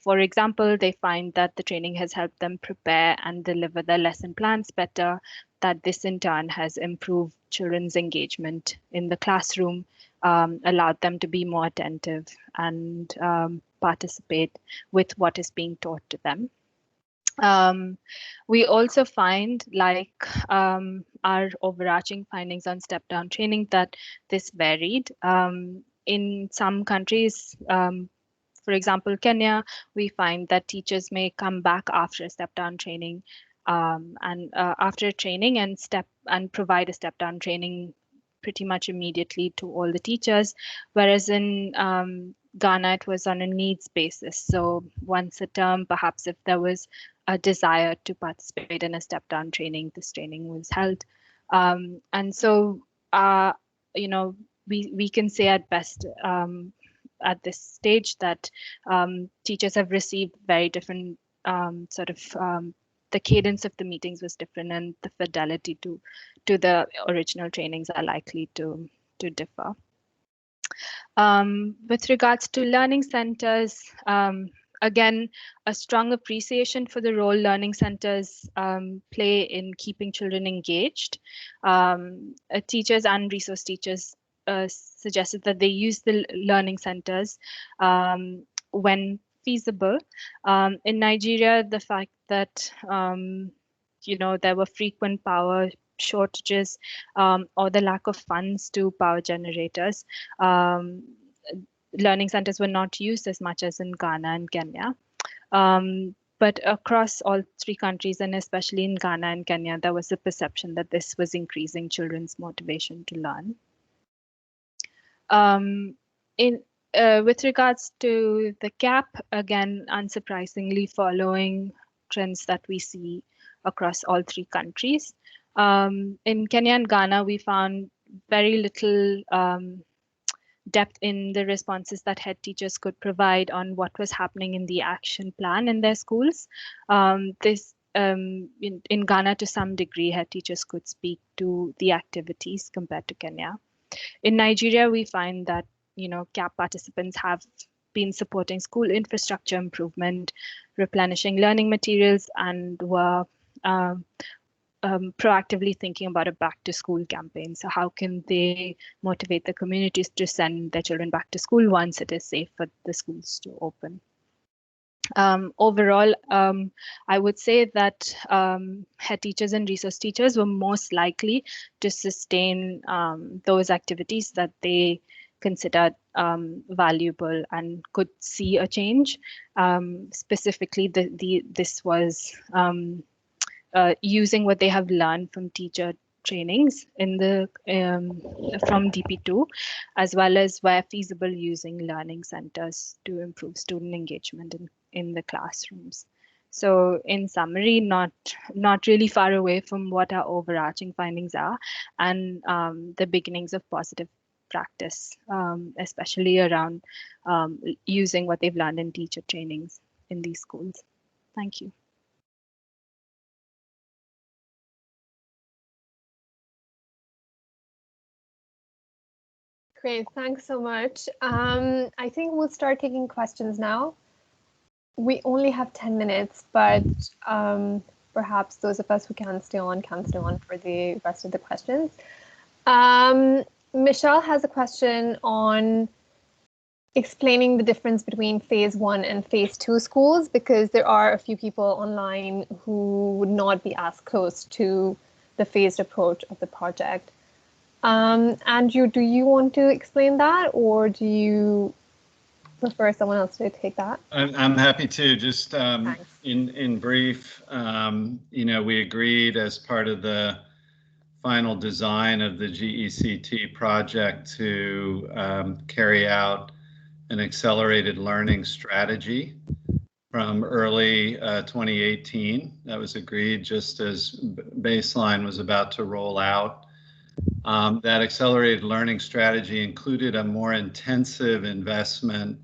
For example, they find that the training has helped them prepare and deliver their lesson plans better, that this in turn has improved children's engagement in the classroom, allowed them to be more attentive and participate with what is being taught to them. We also find, like our overarching findings on step-down training, that this varied. In some countries, for example, Kenya, we find that teachers may come back after step-down training and after training and provide a step-down training pretty much immediately to all the teachers, whereas in Ghana, it was on a needs basis. So once a term, perhaps if there was a desire to participate in a step-down training, this training was held. And so, we can say at best at this stage that teachers have received very different the cadence of the meetings was different, and the fidelity to the original trainings are likely to differ. With regards to learning centers, again, a strong appreciation for the role learning centers play in keeping children engaged. Teachers and resource teachers suggested that they use the learning centers when feasible. In Nigeria, the fact that there were frequent power shortages or the lack of funds to power generators, learning centers were not used as much as in Ghana and Kenya. But across all 3 countries, and especially in Ghana and Kenya, there was a perception that this was increasing children's motivation to learn. With regards to the CAP, again, unsurprisingly following trends that we see across all 3 countries. In Kenya and Ghana, we found very little depth in the responses that head teachers could provide on what was happening in the action plan in their schools. In Ghana, to some degree, head teachers could speak to the activities compared to Kenya. In Nigeria, we find that CAP participants have been supporting school infrastructure improvement, replenishing learning materials, and were proactively thinking about a back to school campaign. So how can they motivate the communities to send their children back to school once it is safe for the schools to open? Overall, I would say that head teachers and resource teachers were most likely to sustain those activities that they considered valuable and could see a change. Specifically, this was using what they have learned from teacher trainings in the from DP2, as well as where feasible using learning centers to improve student engagement in the classrooms. So in summary, not really far away from what our overarching findings are, and the beginnings of positive practice, especially around using what they've learned in teacher trainings in these schools. Thank you. Great, thanks so much. I think we'll start taking questions now. We only have 10 minutes, but perhaps those of us who can stay on for the rest of the questions. Michelle has a question on explaining the difference between phase 1 and phase 2 schools, because there are a few people online who would not be as close to the phased approach of the project. Andrew, do you want to explain that, or do you prefer someone else to take that? I'm happy to. Just in brief, we agreed as part of the final design of the GECT project to carry out an accelerated learning strategy from early 2018. That was agreed just as Baseline was about to roll out. That accelerated learning strategy included a more intensive investment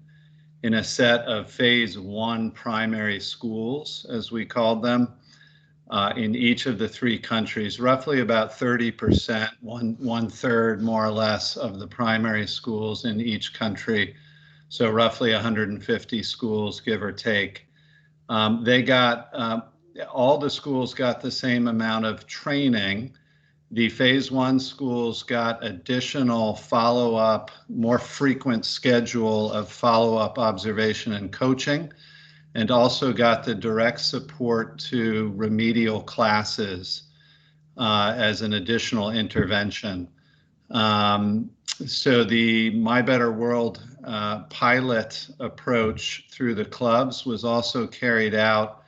in a set of phase 1 primary schools, as we called them, in each of the 3 countries. Roughly about 30%, one third more or less of the primary schools in each country. So roughly 150 schools, give or take. They got, all the schools got the same amount of training. The phase 1 schools got additional follow-up, more frequent schedule of follow-up observation and coaching, and also got the direct support to remedial classes as an additional intervention. So the My Better World pilot approach through the clubs was also carried out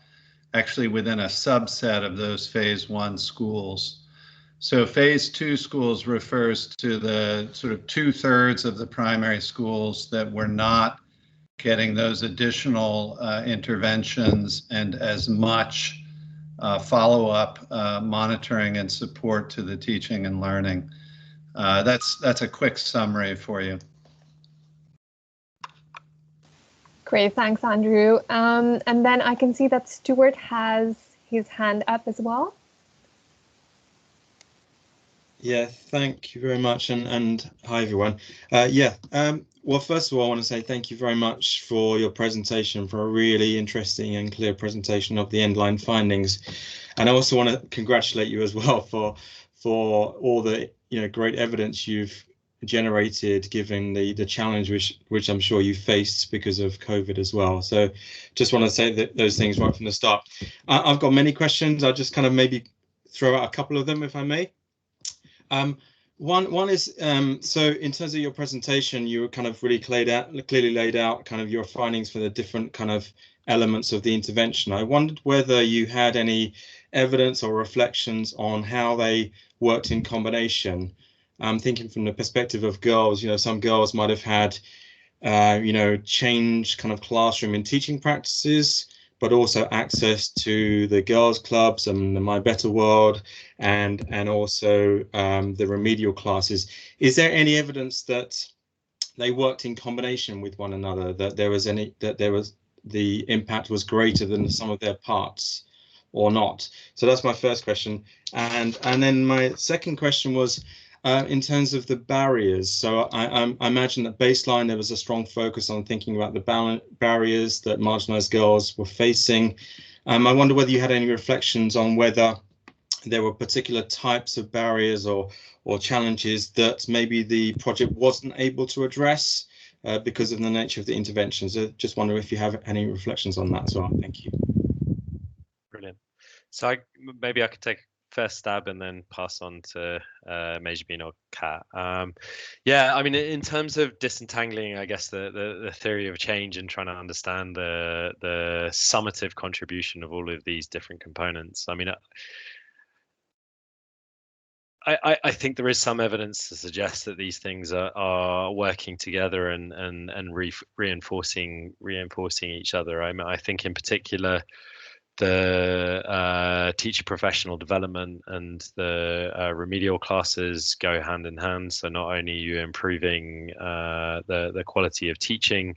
actually within a subset of those phase 1 schools. So phase 2 schools refers to the sort of 2/3 of the primary schools that were not getting those additional interventions and as much follow-up monitoring and support to the teaching and learning. That's a quick summary for you. Great, thanks, Andrew. And then I can see that Stuart has his hand up as well. Yeah, thank you very much, and hi everyone. Well, first of all, I want to say thank you very much for your presentation, for a really interesting and clear presentation of the Endline findings, and I also want to congratulate you as well for all the great evidence you've generated, given the challenge which I'm sure you faced because of COVID as well. So, just want to say that those things right from the start. I've got many questions. I'll just kind of maybe throw out a couple of them if I may. One is, so in terms of your presentation, you were kind of really clearly laid out kind of your findings for the different kind of elements of the intervention. I wondered whether you had any evidence or reflections on how they worked in combination. I'm thinking from the perspective of girls, some girls might have had, changed kind of classroom and teaching practices, but also access to the girls' clubs and the My Better World, and also the remedial classes. Is there any evidence that they worked in combination with one another, that the impact was greater than the sum of their parts, or not? So that's my first question. And then my second question was, in terms of the barriers. So I imagine that baseline, there was a strong focus on thinking about the barriers that marginalized girls were facing. I wonder whether you had any reflections on whether there were particular types of barriers or challenges that maybe the project wasn't able to address because of the nature of the interventions. I just wonder if you have any reflections on that as well. Thank you. Brilliant. So maybe I could take first stab and then pass on to Mejbin or Kat. Yeah, I mean, in terms of disentangling, I guess the theory of change and trying to understand the summative contribution of all of these different components. I mean, I think there is some evidence to suggest that these things are working together and reinforcing each other. I think in particular the teacher professional development and the remedial classes go hand in hand. So not only are you improving the quality of teaching,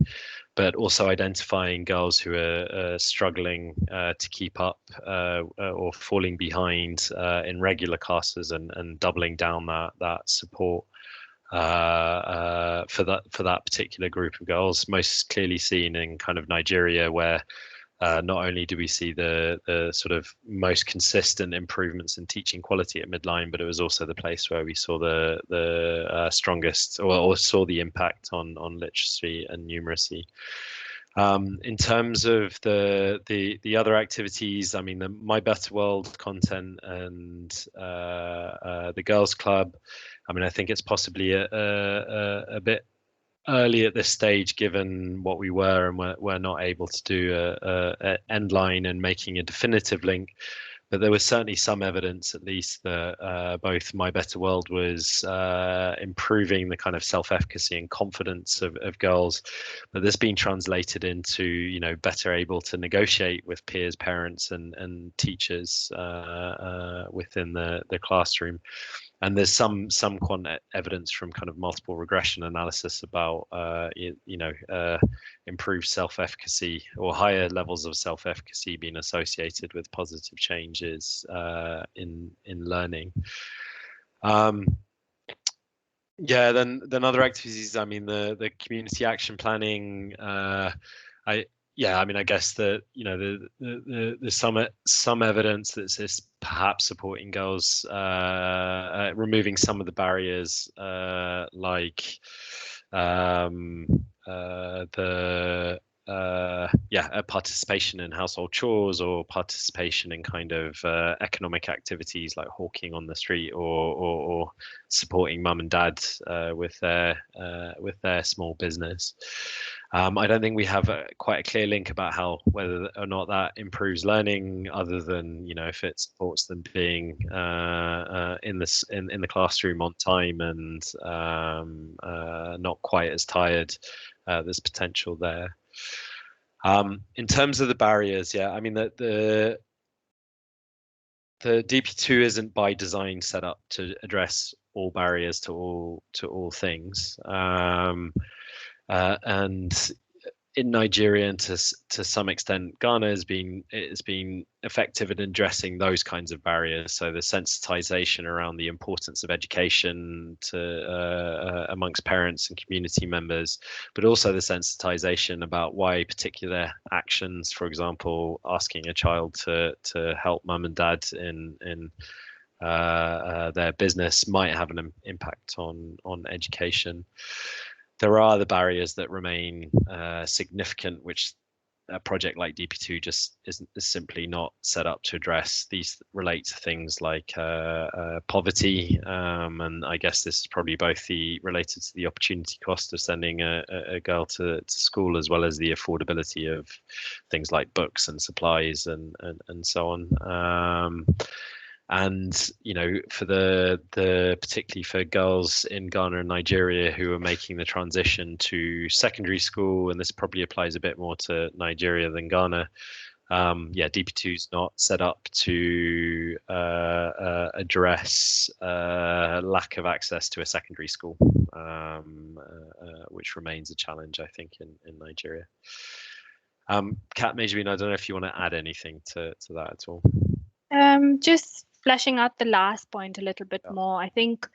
but also identifying girls who are struggling to keep up or falling behind in regular classes and doubling down that support for that particular group of girls. Most clearly seen in kind of Nigeria, where not only do we see the sort of most consistent improvements in teaching quality at midline, but it was also the place where we saw the strongest or saw the impact on literacy and numeracy. In terms of the other activities, I mean, the My Better World content and the Girls Club, I mean, I think it's possibly a bit early at this stage, given what we were and we're not able to do a Endline and making a definitive link. But there was certainly some evidence, at least, that both My Better World was improving the kind of self-efficacy and confidence of girls, but this being translated into, you know, better able to negotiate with peers, parents, and teachers within the classroom. And there's some quant evidence from kind of multiple regression analysis about improved self-efficacy or higher levels of self-efficacy being associated with positive changes in learning. Yeah, then other activities. I mean, the community action planning. I mean, I guess that, you know, there's some evidence that it's perhaps supporting girls, removing some of the barriers, like participation in household chores or participation in kind of economic activities like hawking on the street or supporting mum and dad with their small business. I don't think we have quite a clear link about whether or not that improves learning, other than, you know, if it supports them being in the classroom on time and not quite as tired. There's potential there. In terms of the barriers, yeah, I mean, the DP2 isn't by design set up to address all barriers to all things. And in Nigeria and to some extent Ghana has been effective in addressing those kinds of barriers. So the sensitization around the importance of education to amongst parents and community members, but also the sensitization about why particular actions, for example, asking a child to help mum and dad in their business, might have an impact on education. There are the barriers that remain significant, which a project like DP2 just is simply not set up to address. These relate to things like poverty, and I guess this is probably both related to the opportunity cost of sending a girl to school, as well as the affordability of things like books and supplies and so on. And, you know, for particularly for girls in Ghana and Nigeria who are making the transition to secondary school, and this probably applies a bit more to Nigeria than Ghana. DP2 is not set up to address lack of access to a secondary school, which remains a challenge, I think, in Nigeria. Kat, Mejbin, I don't know if you want to add anything to that at all. Just fleshing out the last point a little bit more, I think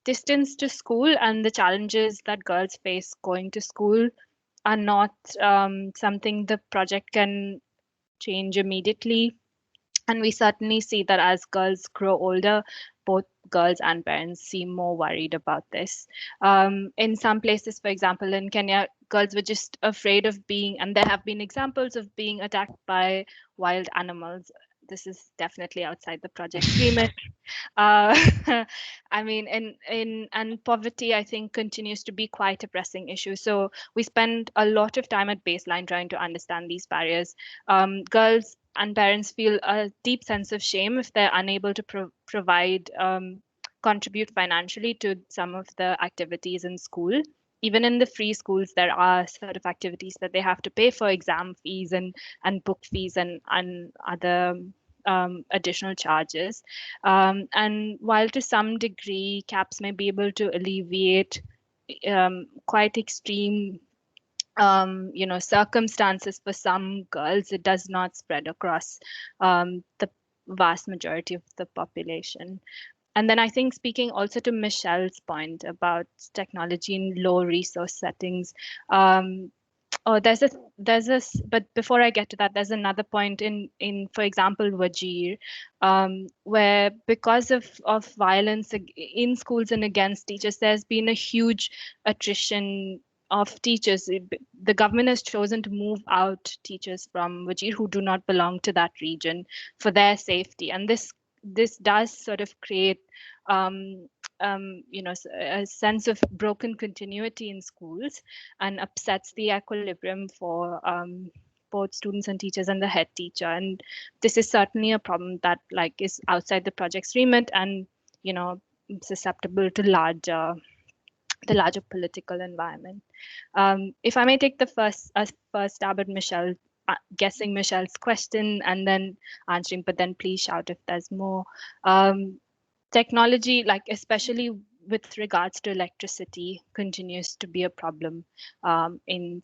distance to school and the challenges that girls face going to school are not something the project can change immediately. And we certainly see that as girls grow older, both girls and parents seem more worried about this. In some places, for example, in Kenya, girls were just afraid of being, and there have been examples of being attacked by wild animals. This is definitely outside the project's remit. Uh, I mean, and poverty, I think, continues to be quite a pressing issue. So we spend a lot of time at baseline trying to understand these barriers. Girls and parents feel a deep sense of shame if they're unable to provide, contribute financially to some of the activities in school. Even in the free schools, there are sort of activities that they have to pay for, exam fees and book fees and other additional charges. And while to some degree, caps may be able to alleviate quite extreme circumstances for some girls, it does not spread across the vast majority of the population. And then I think, speaking also to Michelle's point about technology in low resource settings, oh, but before I get to that, there's another point for example, Wajir, where because of violence in schools and against teachers, there's been a huge attrition of teachers. The government has chosen to move out teachers from Wajir who do not belong to that region for their safety, and this does sort of create a sense of broken continuity in schools and upsets the equilibrium for both students and teachers and the head teacher. And this is certainly a problem that is outside the project's remit and susceptible to the larger political environment. If I may take the first stab at Michelle, guessing Michelle's question and then answering, but then please shout if there's more. Technology, especially with regards to electricity, continues to be a problem in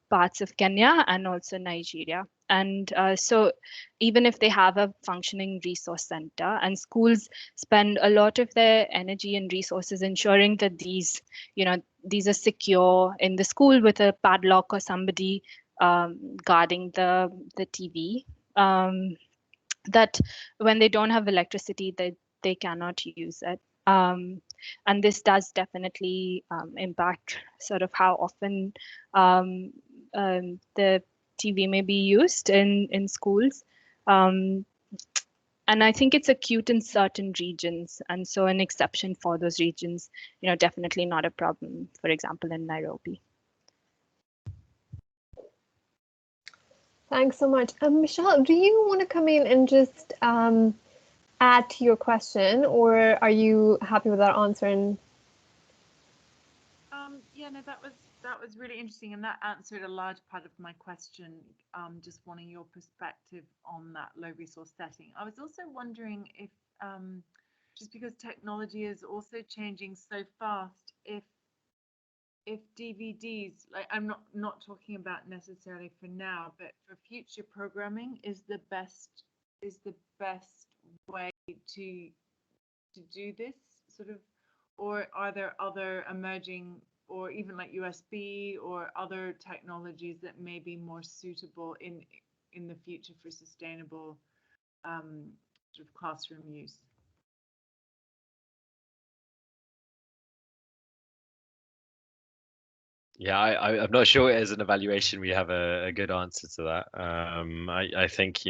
parts of Kenya and also Nigeria. And so even if they have a functioning resource center, and schools spend a lot of their energy and resources ensuring that these are secure in the school with a padlock or somebody guarding the TV, that when they don't have electricity, they cannot use it. And this does definitely impact sort of how often the TV may be used in schools. And I think it's acute in certain regions. And so an exception for those regions, definitely not a problem, for example, in Nairobi. Thanks so much. Michelle, do you want to come in and just add to your question, or are you happy with our answer? Yeah, no, that was really interesting, and that answered a large part of my question. Just wanting your perspective on that low resource setting. I was also wondering if, just because technology is also changing so fast, if DVDs, I'm not talking about necessarily for now, but for future programming, is the best way to do this sort of, or are there other emerging, or even like USB or other technologies that may be more suitable in the future for sustainable sort of classroom use? Yeah, I'm not sure as an evaluation we have a good answer to that. I think,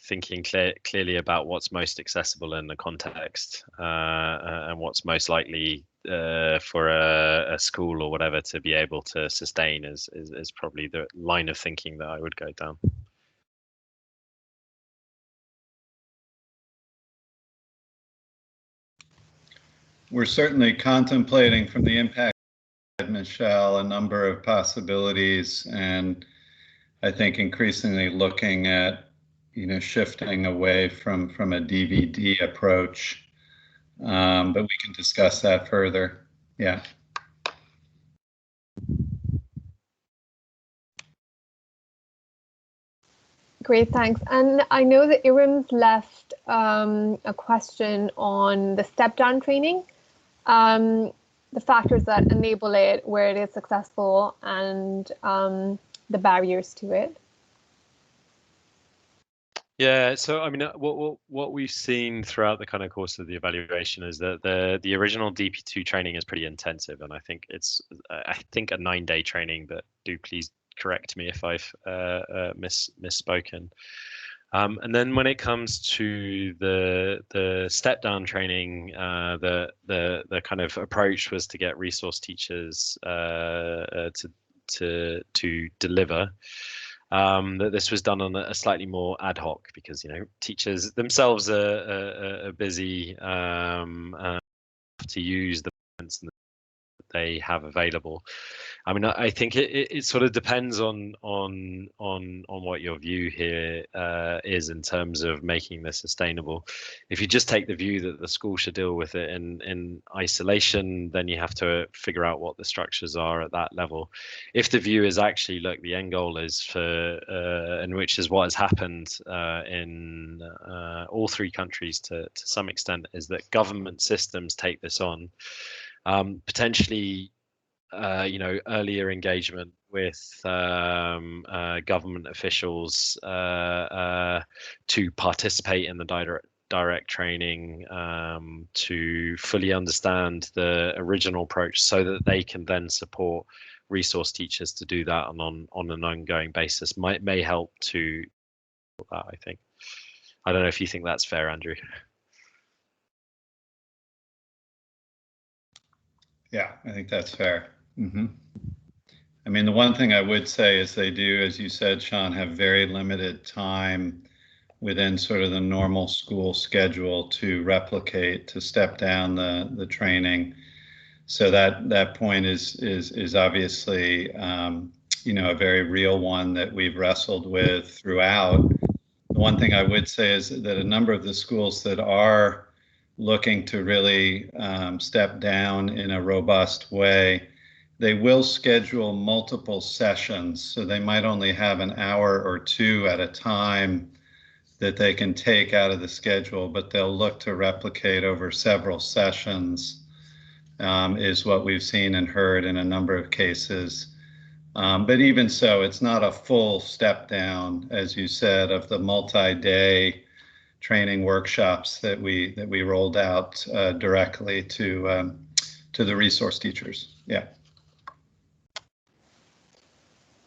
thinking clearly about what's most accessible in the context and what's most likely for a school or whatever to be able to sustain is probably the line of thinking that I would go down. We're certainly contemplating from the impact, Michelle, a number of possibilities, and I think increasingly looking at shifting away from a DVD approach, but we can discuss that further. Yeah. Great, thanks. And I know that Irim's left a question on the step-down training, the factors that enable it, where it is successful, and the barriers to it. Yeah, so I mean, what we've seen throughout the kind of course of the evaluation is that the original DP2 training is pretty intensive, and I think it's a 9-day training. But do please correct me if I've misspoken. And then when it comes to the step down training, the kind of approach was to get resource teachers to deliver. That this was done on a slightly more ad hoc, because teachers themselves are busy, to use the events that they have available. I mean, I think it sort of depends on what your view here is in terms of making this sustainable. If you just take the view that the school should deal with it in isolation, then you have to figure out what the structures are at that level. If the view is actually, look, the end goal is for, and which is what has happened in all 3 countries to some extent, is that government systems take this on. Potentially, earlier engagement with government officials to participate in the direct training, to fully understand the original approach, so that they can then support resource teachers to do that on an ongoing basis, may help to that, I think. I don't know if you think that's fair, Andrew. Yeah, I think that's fair. I mean, the one thing I would say is they do, as you said, Sean, have very limited time within sort of the normal school schedule to replicate, to step down the training. So that point is obviously, a very real one that we've wrestled with throughout. The one thing I would say is that a number of the schools that are looking to really step down in a robust way, they will schedule multiple sessions. So they might only have an hour or 2 at a time that they can take out of the schedule, but they'll look to replicate over several sessions, is what we've seen and heard in a number of cases. But even so, it's not a full step down, as you said, of the multi-day training workshops that we rolled out directly to the resource teachers. Yeah.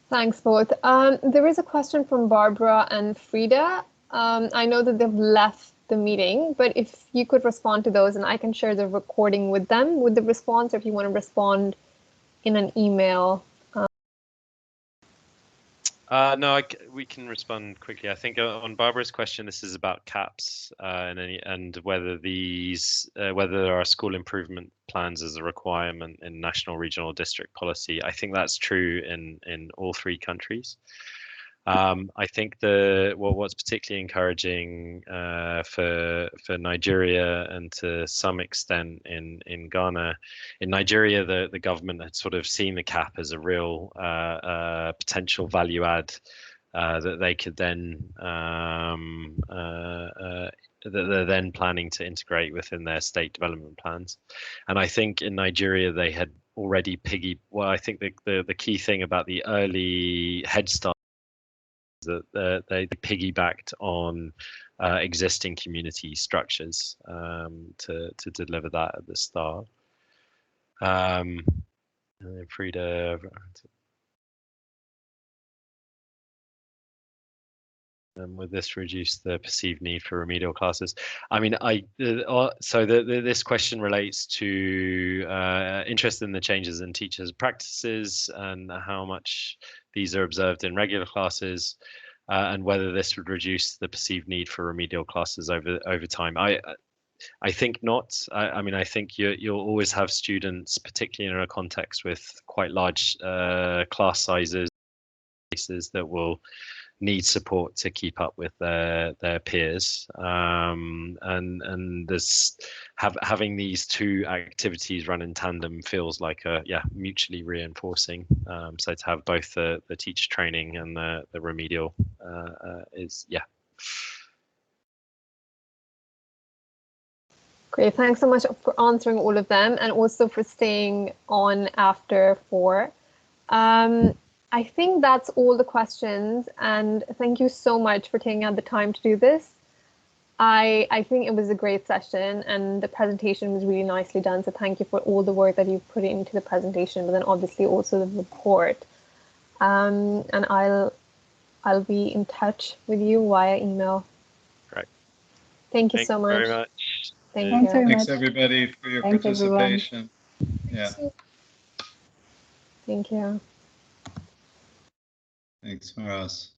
Thanks both. There is a question from Barbara and Frida. I know that they've left the meeting, but if you could respond to those, and I can share the recording with them with the response, or if you want to respond in an email. No, we can respond quickly. I think on Barbara's question, this is about caps and whether there are school improvement plans as a requirement in national, regional, district policy. I think that's true in all 3 countries. I think what's particularly encouraging for Nigeria, and to some extent in Ghana, in Nigeria, the government had sort of seen the cap as a real potential value add that they could then that they're then planning to integrate within their state development plans. And I think in Nigeria they had already I think the key thing about the early Head Start, that they piggybacked on existing community structures to deliver that at the start. And then Frida, would this reduce the perceived need for remedial classes? I mean, so this question relates to interest in the changes in teachers' practices and how much these are observed in regular classes, and whether this would reduce the perceived need for remedial classes over time. I think not. I mean, I think you'll always have students, particularly in a context with quite large class sizes, that will need support to keep up with their peers, and there's having these two activities run in tandem feels like mutually reinforcing. So to have both the teacher training and the remedial is Great, thanks so much for answering all of them and also for staying on after 4. I think that's all the questions, and thank you so much for taking out the time to do this. I think it was a great session and the presentation was really nicely done, so thank you for all the work that you put into the presentation, but then obviously also the report. And I'll be in touch with you via email. Right. Thank you so much. Very much. Thank Thanks you. very Thanks much. everybody for your Thanks, everyone. participation. Yeah, Thank you. thanks for us.